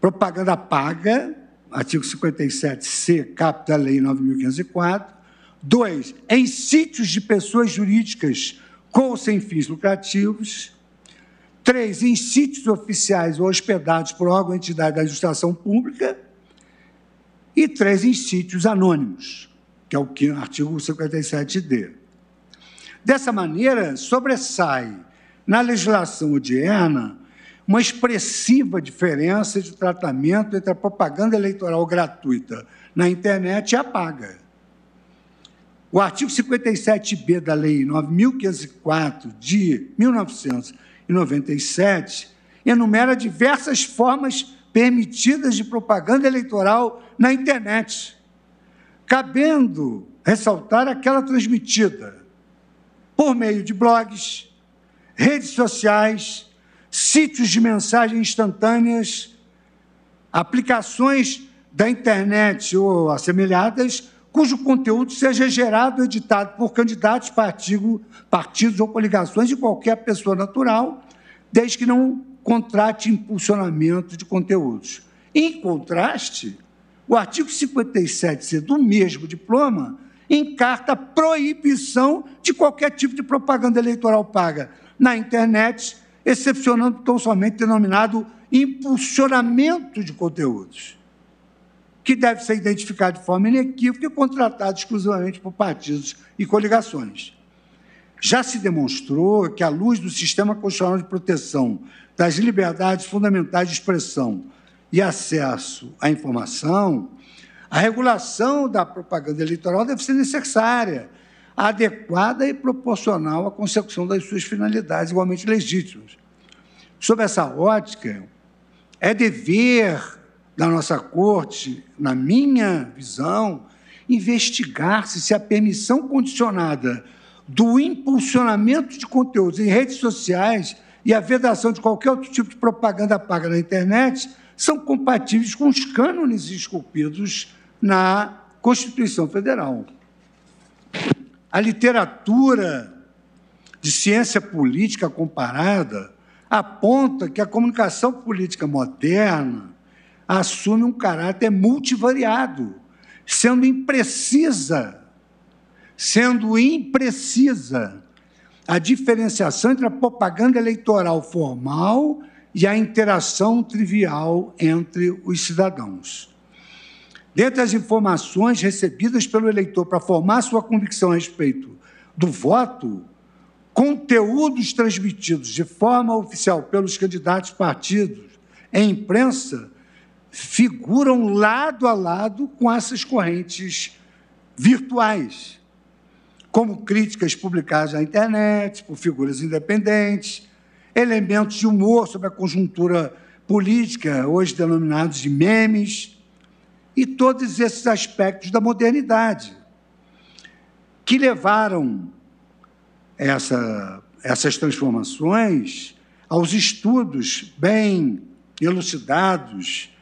Speaker 2: Propaganda paga, artigo 57C, caput da Lei 9.504. 2, em sítios de pessoas jurídicas com ou sem fins lucrativos. 3, em sítios oficiais ou hospedados por órgão ou entidade da administração pública. E 3, em sítios anônimos, que é o artigo 57D. Dessa maneira, sobressai na legislação odierna uma expressiva diferença de tratamento entre a propaganda eleitoral gratuita na internet e a paga. O artigo 57B da Lei 9.504, de 1997, enumera diversas formas permitidas de propaganda eleitoral na internet, cabendo ressaltar aquela transmitida por meio de blogs, redes sociais, sítios de mensagens instantâneas, aplicações da internet ou assemelhadas, cujo conteúdo seja gerado ou editado por candidatos, partidos ou coligações de qualquer pessoa natural, desde que não contrate impulsionamento de conteúdos. Em contraste, o artigo 57C do mesmo diploma encarta a proibição de qualquer tipo de propaganda eleitoral paga na internet, excepcionando tão somente denominado impulsionamento de conteúdos, que deve ser identificado de forma inequívoca e contratado exclusivamente por partidos e coligações. Já se demonstrou que, à luz do Sistema Constitucional de Proteção das Liberdades Fundamentais de Expressão e Acesso à Informação, a regulação da propaganda eleitoral deve ser necessária, adequada e proporcional à consecução das suas finalidades igualmente legítimas. Sob essa ótica, é dever da nossa Corte, na minha visão, investigar se a permissão condicionada do impulsionamento de conteúdos em redes sociais e a vedação de qualquer outro tipo de propaganda paga na internet são compatíveis com os cânones esculpidos na Constituição Federal. A literatura de ciência política comparada aponta que a comunicação política moderna assume um caráter multivariado, sendo imprecisa a diferenciação entre a propaganda eleitoral formal e a interação trivial entre os cidadãos. Dentre as informações recebidas pelo eleitor para formar sua convicção a respeito do voto, conteúdos transmitidos de forma oficial pelos candidatos partidos em imprensa figuram lado a lado com essas correntes virtuais, como críticas publicadas na internet por figuras independentes, elementos de humor sobre a conjuntura política, hoje denominados de memes, e todos esses aspectos da modernidade, que levaram essas transformações aos estudos bem elucidados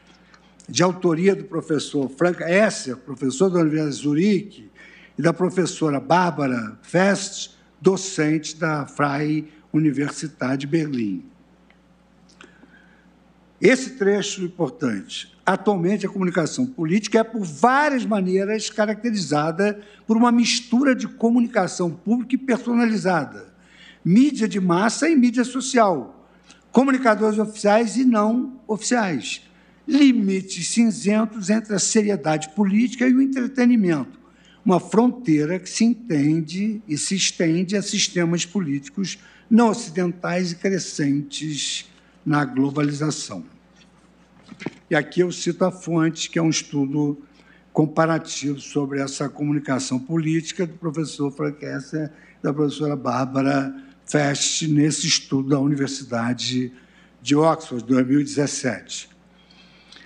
Speaker 2: de autoria do professor Frank Esser, professor da Universidade de Zurique, e da professora Bárbara Fest, docente da Freie Universität de Berlim. Esse trecho é importante. Atualmente, a comunicação política é, por várias maneiras, caracterizada por uma mistura de comunicação pública e personalizada, mídia de massa e mídia social, comunicadores oficiais e não oficiais, limites cinzentos entre a seriedade política e o entretenimento, uma fronteira que se entende e se estende a sistemas políticos não ocidentais e crescentes na globalização. E aqui eu cito a fonte, que é um estudo comparativo sobre essa comunicação política do professor Frank Esser e da professora Bárbara Fest, nesse estudo da Universidade de Oxford, 2017.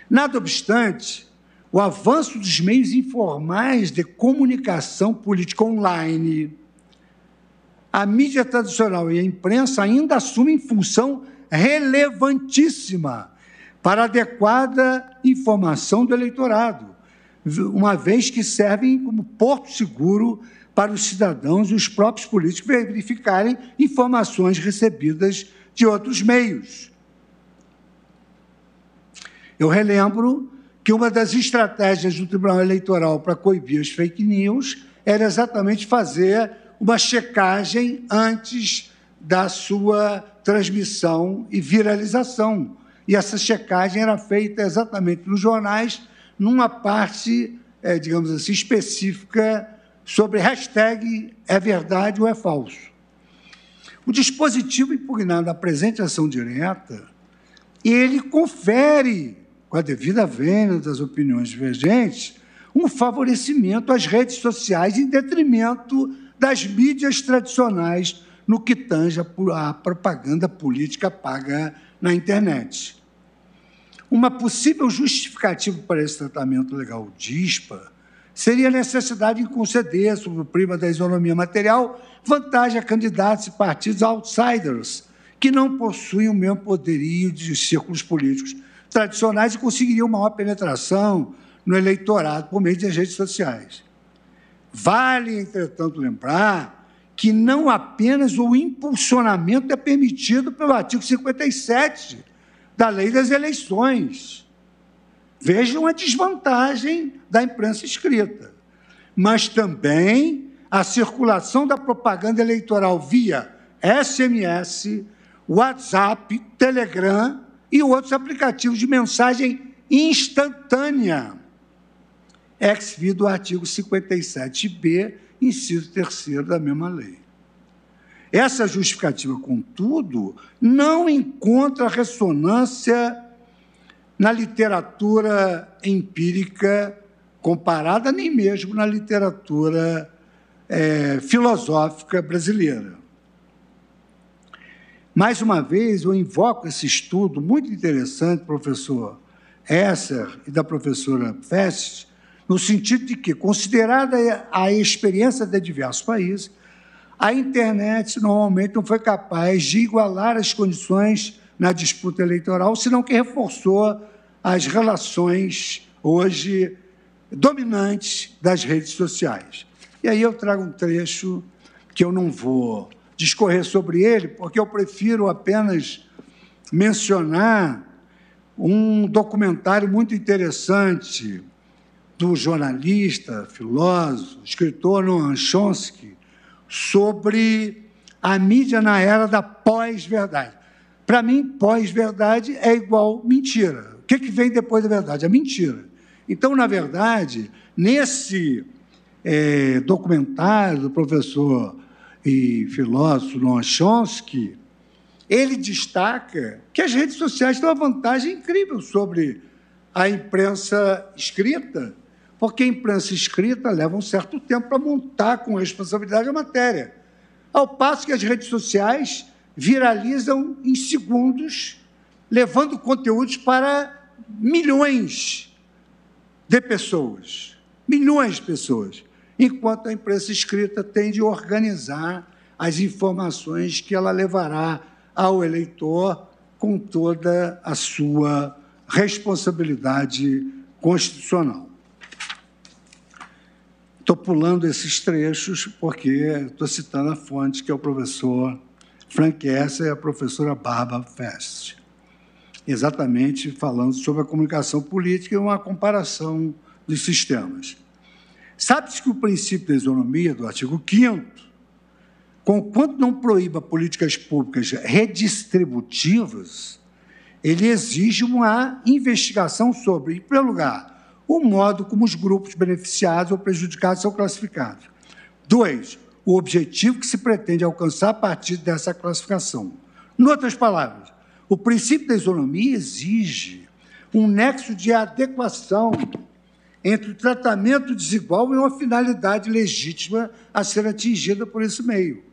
Speaker 2: Nada obstante, o avanço dos meios informais de comunicação política online, a mídia tradicional e a imprensa ainda assumem função relevantíssima para a adequada informação do eleitorado, uma vez que servem como porto seguro para os cidadãos e os próprios políticos verificarem informações recebidas de outros meios. Eu relembro que uma das estratégias do Tribunal Eleitoral para coibir as fake news era exatamente fazer uma checagem antes da sua transmissão e viralização. E essa checagem era feita exatamente nos jornais, numa parte, digamos assim, específica sobre hashtag é verdade ou é falso. O dispositivo impugnado à presente ação direta, ele confere, com a devida vênia das opiniões divergentes, um favorecimento às redes sociais em detrimento das mídias tradicionais no que tange a propaganda política paga na internet. Uma possível justificativa para esse tratamento legal díspar seria a necessidade de conceder, sob o prisma da isonomia material, vantagem a candidatos e partidos outsiders, que não possuem o mesmo poderio de círculos políticos tradicionais e conseguiriam maior penetração no eleitorado por meio das redes sociais. Vale, entretanto, lembrar que não apenas o impulsionamento é permitido pelo artigo 57 da Lei das Eleições. Vejam a desvantagem da imprensa escrita. Mas também a circulação da propaganda eleitoral via SMS, WhatsApp, Telegram e outros aplicativos de mensagem instantânea, ex-vi do artigo 57b, inciso 3º da mesma lei. Essa justificativa, contudo, não encontra ressonância na literatura empírica comparada, nem mesmo na literatura filosófica brasileira. Mais uma vez, eu invoco esse estudo muito interessante do professor Esser e da professora Fest, no sentido de que, considerada a experiência de diversos países, a internet normalmente não foi capaz de igualar as condições na disputa eleitoral, senão que reforçou as relações hoje dominantes das redes sociais. E aí eu trago um trecho que eu não vou discorrer sobre ele, porque eu prefiro apenas mencionar um documentário muito interessante do jornalista, filósofo, escritor Noam Chomsky, sobre a mídia na era da pós-verdade. Para mim, pós-verdade é igual mentira. O que vem depois da verdade? A mentira. Então, na verdade, nesse documentário do professor e filósofo Noam Chomsky, ele destaca que as redes sociais têm uma vantagem incrível sobre a imprensa escrita, porque a imprensa escrita leva um certo tempo para montar com responsabilidade a matéria, ao passo que as redes sociais viralizam em segundos, levando conteúdos para milhões de pessoas, enquanto a imprensa escrita tem de organizar as informações que ela levará ao eleitor com toda a sua responsabilidade constitucional. Estou pulando esses trechos porque estou citando a fonte, que é o professor Frank Esser e a professora Barbara Fest, exatamente falando sobre a comunicação política e uma comparação dos sistemas. Sabe-se que o princípio da isonomia, do artigo 5º, conquanto não proíba políticas públicas redistributivas, ele exige uma investigação sobre, em primeiro lugar, o modo como os grupos beneficiados ou prejudicados são classificados. 2, o objetivo que se pretende alcançar a partir dessa classificação. Em outras palavras, o princípio da isonomia exige um nexo de adequação entre o tratamento desigual e uma finalidade legítima a ser atingida por esse meio.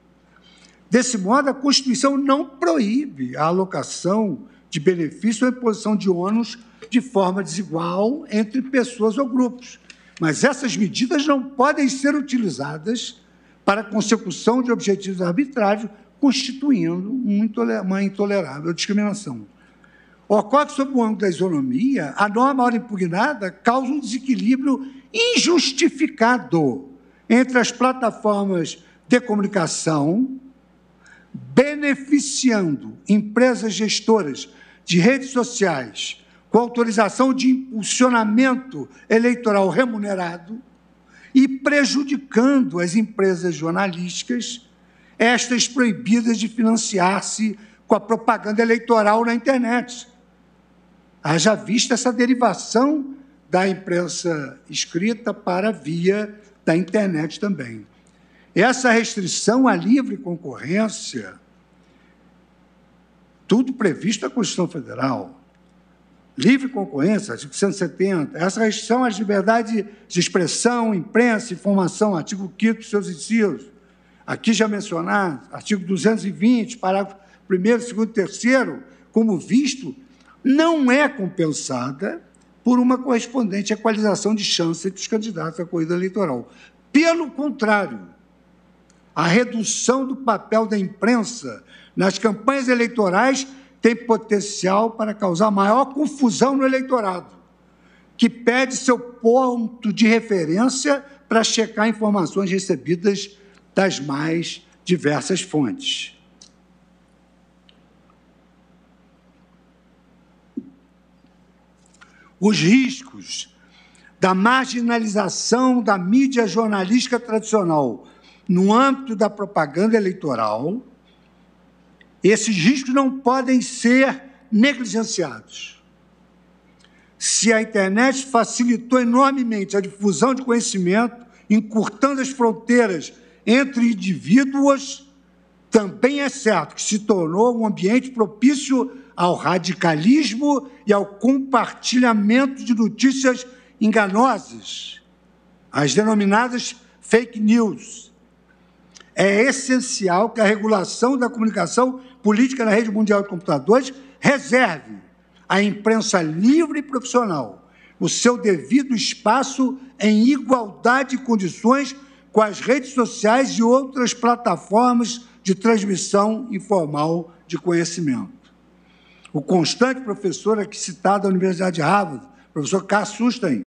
Speaker 2: Desse modo, a Constituição não proíbe a alocação de benefício ou imposição de ônus de forma desigual entre pessoas ou grupos, mas essas medidas não podem ser utilizadas para a consecução de objetivos arbitrários, constituindo uma intolerável discriminação. Ocorre que, sob o ângulo da isonomia, a norma ora impugnada causa um desequilíbrio injustificado entre as plataformas de comunicação, beneficiando empresas gestoras de redes sociais com autorização de impulsionamento eleitoral remunerado e prejudicando as empresas jornalísticas, estas proibidas de financiar-se com a propaganda eleitoral na internet. Haja vista essa derivação da imprensa escrita para a via da internet também. Essa restrição à livre concorrência, tudo previsto na Constituição Federal, livre concorrência, artigo 170, essa restrição às liberdades de expressão, imprensa, informação, artigo 5º, seus incisos, aqui já mencionado, artigo 220, parágrafo 1º, 2º e 3º, como visto, não é compensada por uma correspondente equalização de chance entre os candidatos à corrida eleitoral. Pelo contrário, a redução do papel da imprensa nas campanhas eleitorais tem potencial para causar maior confusão no eleitorado, que perde seu ponto de referência para checar informações recebidas das mais diversas fontes. Os riscos da marginalização da mídia jornalística tradicional no âmbito da propaganda eleitoral, esses riscos não podem ser negligenciados. Se a internet facilitou enormemente a difusão de conhecimento, encurtando as fronteiras entre indivíduos, também é certo que se tornou um ambiente propício ao radicalismo e ao compartilhamento de notícias enganosas, as denominadas fake news. É essencial que a regulação da comunicação política na rede mundial de computadores reserve à imprensa livre e profissional o seu devido espaço em igualdade de condições com as redes sociais e outras plataformas de transmissão informal de conhecimento. O constante professor aqui citado da Universidade de Harvard, professor Carl Sustein,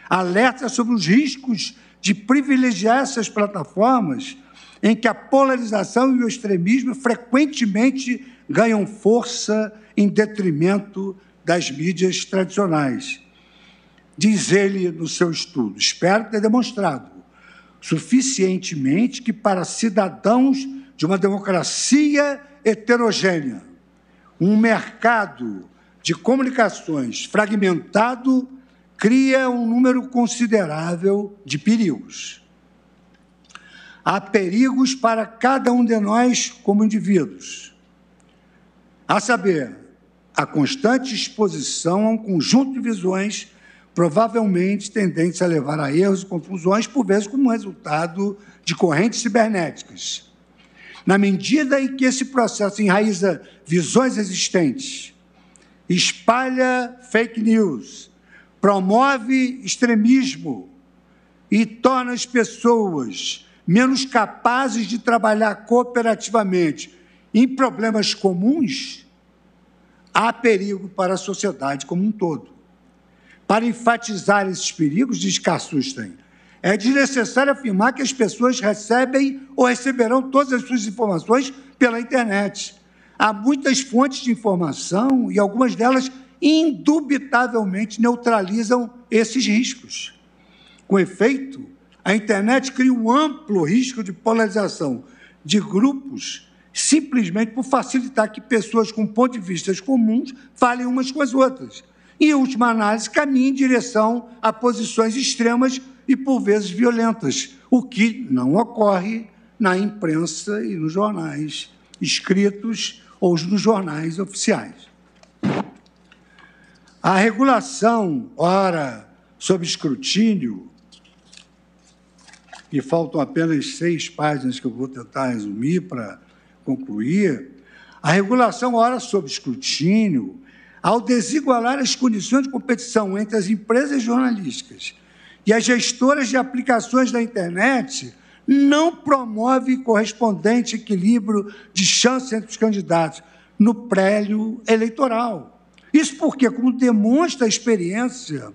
Speaker 2: alerta sobre os riscos de privilegiar essas plataformas em que a polarização e o extremismo frequentemente ganham força em detrimento das mídias tradicionais. Diz ele no seu estudo, espero ter demonstrado suficientemente que para cidadãos de uma democracia heterogênea, um mercado de comunicações fragmentado cria um número considerável de perigos. Há perigos para cada um de nós como indivíduos, a saber, a constante exposição a um conjunto de visões provavelmente tendentes a levar a erros e confusões, por vezes como resultado de correntes cibernéticas. Na medida em que esse processo enraiza visões existentes, espalha fake news, promove extremismo e torna as pessoas menos capazes de trabalhar cooperativamente em problemas comuns, há perigo para a sociedade como um todo. Para enfatizar esses perigos, diz Carl Sustein, é desnecessário afirmar que as pessoas recebem ou receberão todas as suas informações pela internet. Há muitas fontes de informação e algumas delas indubitavelmente neutralizam esses riscos. Com efeito, a internet cria um amplo risco de polarização de grupos simplesmente por facilitar que pessoas com pontos de vista comuns falem umas com as outras. E, em última análise, caminhem em direção a posições extremas e, por vezes, violentas, o que não ocorre na imprensa e nos jornais escritos ou nos jornais oficiais. A regulação, ora, sob escrutínio, e faltam apenas 6 páginas que eu vou tentar resumir para concluir, a regulação, ora, sob escrutínio, ao desigualar as condições de competição entre as empresas jornalísticas e as gestoras de aplicações da internet, não promove correspondente equilíbrio de chance entre os candidatos no prédio eleitoral. Isso porque, como demonstra a experiência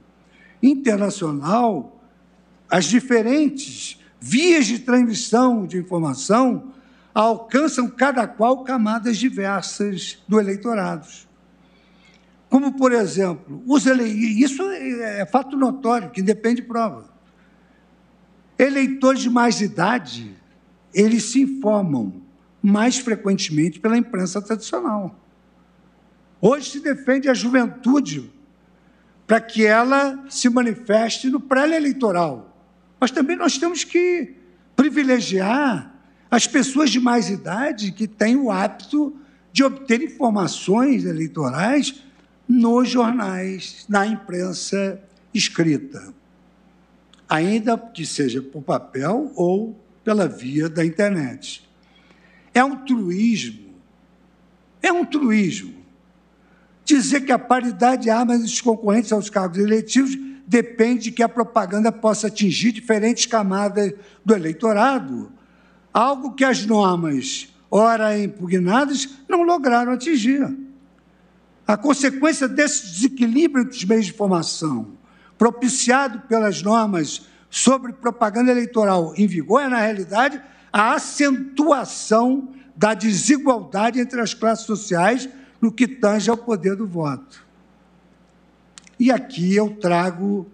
Speaker 2: internacional, as diferentes vias de transmissão de informação alcançam cada qual camadas diversas do eleitorado. Como, por exemplo, isso é fato notório, que independe de prova. Eleitores de mais idade, eles se informam mais frequentemente pela imprensa tradicional. Hoje se defende a juventude para que ela se manifeste no pré-eleitoral. Mas também nós temos que privilegiar as pessoas de mais idade que têm o hábito de obter informações eleitorais nos jornais, na imprensa escrita, ainda que seja por papel ou pela via da internet. É um truísmo dizer que a paridade de armas dos concorrentes aos cargos eletivos depende de que a propaganda possa atingir diferentes camadas do eleitorado, algo que as normas, ora impugnadas, não lograram atingir. A consequência desse desequilíbrio entre os meios de informação, propiciado pelas normas sobre propaganda eleitoral em vigor, é, na realidade, a acentuação da desigualdade entre as classes sociais no que tange ao poder do voto. E aqui eu trago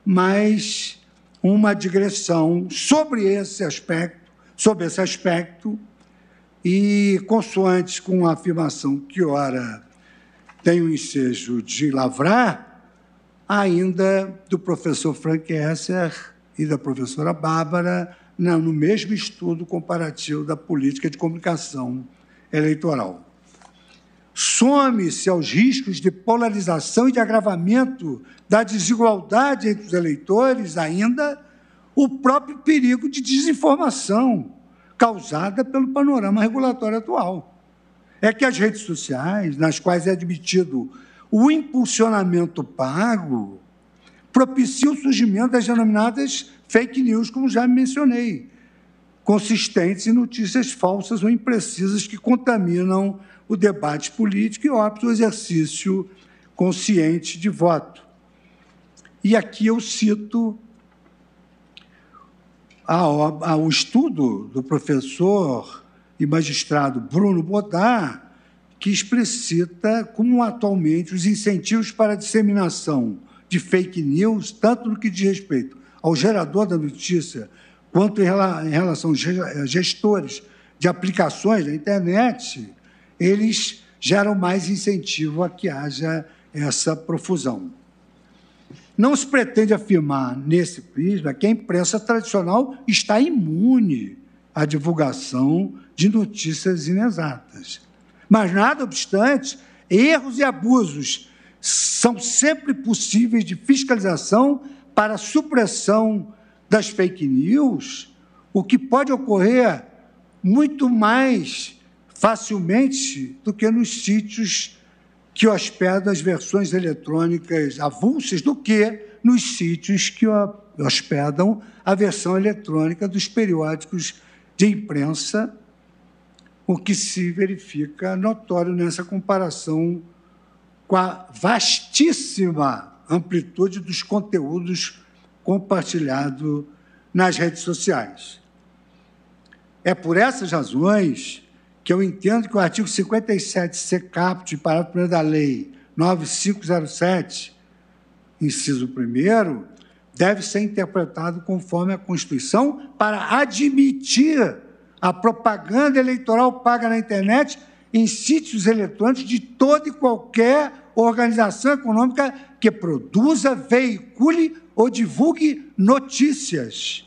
Speaker 2: mais uma digressão sobre esse aspecto, e consoante com a afirmação que, ora, tem o ensejo de lavrar, ainda do professor Frank Esser e da professora Bárbara, no mesmo estudo comparativo da política de comunicação eleitoral. Some-se aos riscos de polarização e de agravamento da desigualdade entre os eleitores, ainda, o próprio perigo de desinformação causada pelo panorama regulatório atual. É que as redes sociais, nas quais é admitido o impulsionamento pago, propicia o surgimento das denominadas fake news, como já mencionei, consistentes em notícias falsas ou imprecisas que contaminam o debate político e optam o exercício consciente de voto. E aqui eu cito o estudo do professor e magistrado Bruno Bodar, que explicita como atualmente os incentivos para a disseminação de fake news, tanto no que diz respeito ao gerador da notícia, quanto em relação aos gestores de aplicações da internet, eles geram mais incentivo a que haja essa profusão. Não se pretende afirmar, nesse prisma, que a imprensa tradicional está imune à divulgação de notícias inexatas. Mas, nada obstante, erros e abusos são sempre possíveis de fiscalização para a supressão das fake news, o que pode ocorrer muito mais facilmente do que nos sítios que hospedam as versões eletrônicas avulsas do que nos sítios que hospedam a versão eletrônica dos periódicos de imprensa, o que se verifica notório nessa comparação com a vastíssima amplitude dos conteúdos compartilhados nas redes sociais. É por essas razões que eu entendo que o artigo 57C caput, parágrafo 1º da Lei 9507, inciso 1º, deve ser interpretado conforme a Constituição para admitir a propaganda eleitoral paga na internet em sítios eletrônicos de toda e qualquer organização econômica que produza, veicule ou divulgue notícias,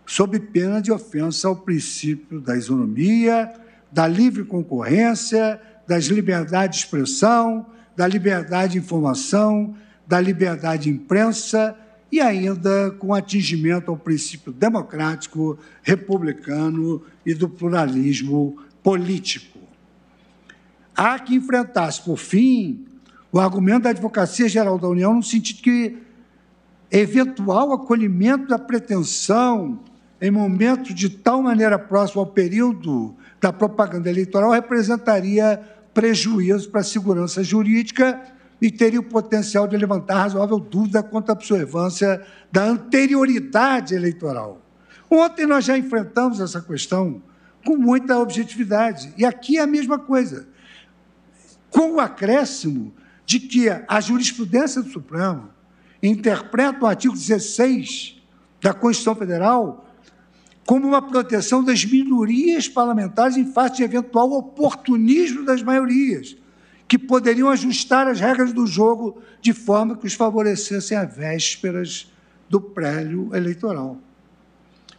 Speaker 2: sob pena de ofensa ao princípio da isonomia, da livre concorrência, das liberdades de expressão, da liberdade de informação, da liberdade de imprensa e ainda com atingimento ao princípio democrático, republicano e do pluralismo político. Há que enfrentar-se, por fim, o argumento da Advocacia Geral da União no sentido que eventual acolhimento da pretensão em momento de tal maneira próximo ao período da propaganda eleitoral representaria prejuízo para a segurança jurídica e teria o potencial de levantar razoável dúvida quanto à observância da anterioridade eleitoral. Ontem nós já enfrentamos essa questão com muita objetividade, e aqui é a mesma coisa, com o acréscimo de que a jurisprudência do Supremo interpreta o artigo 16 da Constituição Federal como uma proteção das minorias parlamentares em face de eventual oportunismo das maiorias, que poderiam ajustar as regras do jogo de forma que os favorecessem às vésperas do prélio eleitoral.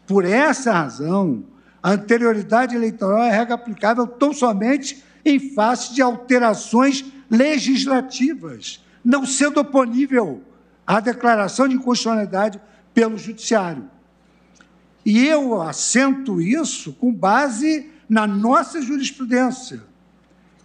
Speaker 2: Por essa razão, a anterioridade eleitoral é regra aplicável tão somente em face de alterações legislativas, não sendo oponível à declaração de inconstitucionalidade pelo Judiciário. E eu assento isso com base na nossa jurisprudência,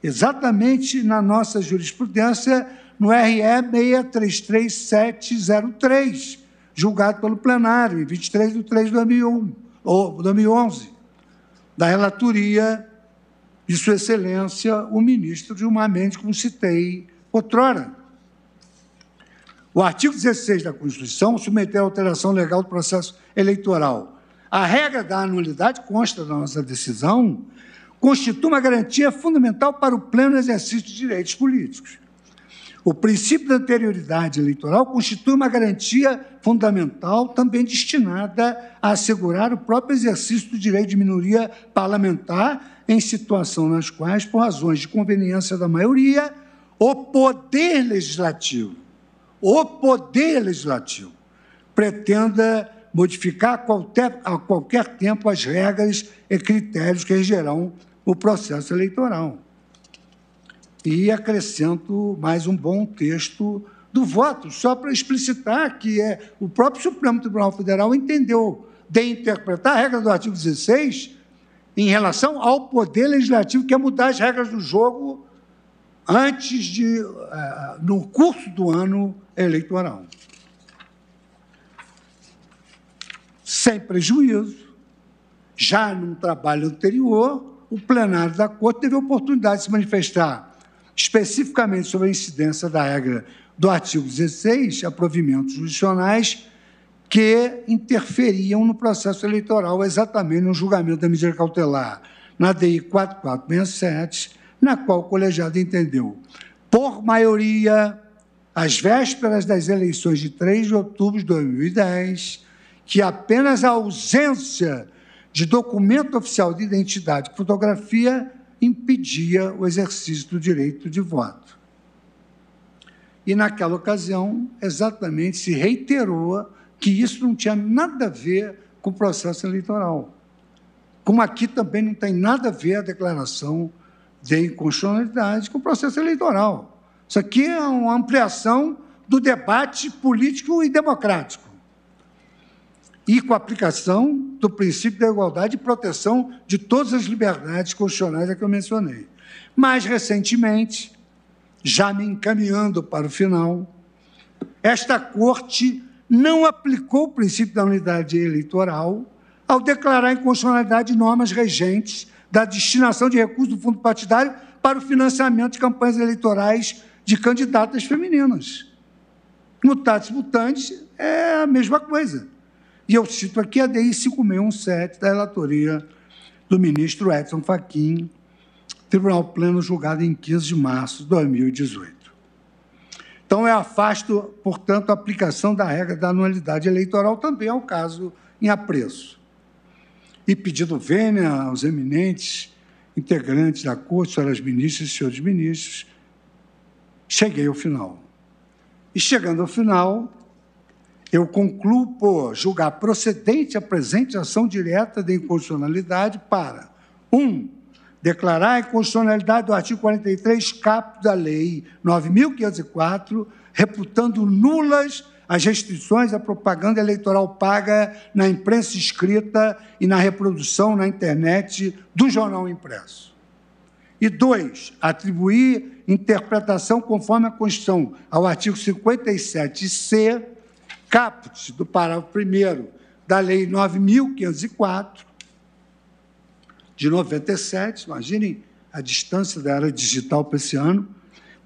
Speaker 2: exatamente na nossa jurisprudência, no RE 633703, julgado pelo plenário, em 23 de 3 de 2011, da relatoria de Sua Excelência, o ministro Gilmar Mendes, como citei outrora. O artigo 16 da Constituição submeteu a alteração legal do processo eleitoral. A regra da anulidade, consta da nossa decisão, constitui uma garantia fundamental para o pleno exercício de direitos políticos. O princípio da anterioridade eleitoral constitui uma garantia fundamental também destinada a assegurar o próprio exercício do direito de minoria parlamentar em situação nas quais, por razões de conveniência da maioria, o poder legislativo pretenda modificar a qualquer tempo as regras e critérios que regerão o processo eleitoral. E acrescento mais um bom texto do voto, só para explicitar que o próprio Supremo Tribunal Federal entendeu de interpretar a regra do artigo 16 em relação ao poder legislativo, que é mudar as regras do jogo no curso do ano eleitoral. sem prejuízo, já num trabalho anterior, o plenário da Corte teve a oportunidade de se manifestar especificamente sobre a incidência da regra do artigo 16, a provimentos jurisdicionais que interferiam no processo eleitoral, exatamente no julgamento da medida cautelar, na DI 4467, na qual o colegiado entendeu, por maioria, às vésperas das eleições de 3 de outubro de 2010, que apenas a ausência de documento oficial de identidade e fotografia impedia o exercício do direito de voto. E, naquela ocasião, exatamente se reiterou que isso não tinha nada a ver com o processo eleitoral. Como aqui também não tem nada a ver a declaração de inconstitucionalidade com o processo eleitoral. Isso aqui é uma ampliação do debate político e democrático. E com a aplicação do princípio da igualdade e proteção de todas as liberdades constitucionais a que eu mencionei. Mais recentemente, já me encaminhando para o final, esta Corte não aplicou o princípio da unidade eleitoral ao declarar inconstitucionalidade de normas regentes da destinação de recursos do fundo partidário para o financiamento de campanhas eleitorais de candidatas femininas. Mutatis mutandis é a mesma coisa. E eu cito aqui a DI 5617, da relatoria do ministro Edson Fachin, Tribunal Pleno, julgado em 15 de março de 2018. Então, eu afasto, portanto, a aplicação da regra da anualidade eleitoral também ao caso em apreço. E pedindo vênia aos eminentes integrantes da Corte, senhoras ministras e senhores ministros, cheguei ao final. E, chegando ao final, eu concluo por julgar procedente a presente ação direta de inconstitucionalidade para 1. Declarar a inconstitucionalidade do artigo 43, caput da Lei 9.504, reputando nulas as restrições à propaganda eleitoral paga na imprensa escrita e na reprodução na internet do jornal impresso. E 2. Atribuir interpretação conforme a Constituição ao artigo 57c, caput do parágrafo 1º da Lei 9.504, de 97, imaginem a distância da era digital para esse ano,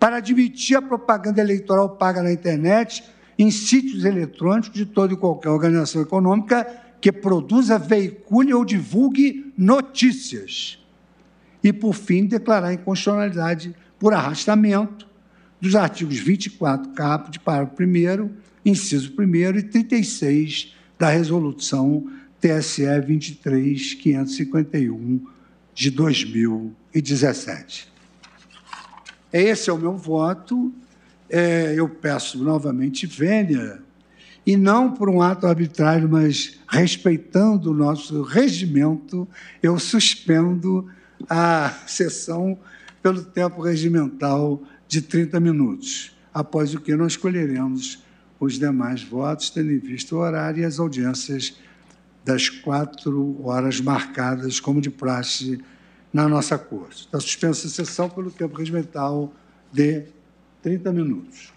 Speaker 2: para admitir a propaganda eleitoral paga na internet em sítios eletrônicos de toda e qualquer organização econômica que produza, veicule ou divulgue notícias. E, por fim, declarar a inconstitucionalidade por arrastamento dos artigos 24, caput, parágrafo 1º, inciso 1º e 36 da Resolução TSE 23.551, de 2017. Esse é o meu voto. Eu peço novamente vênia, e não por um ato arbitrário, mas respeitando o nosso regimento, eu suspendo a sessão pelo tempo regimental de 30 minutos, após o que nós escolheremos os demais votos, tendo em vista o horário e as audiências das 4 horas marcadas, como de praxe, na nossa Corte. Está suspensa a sessão pelo tempo regimental de 30 minutos.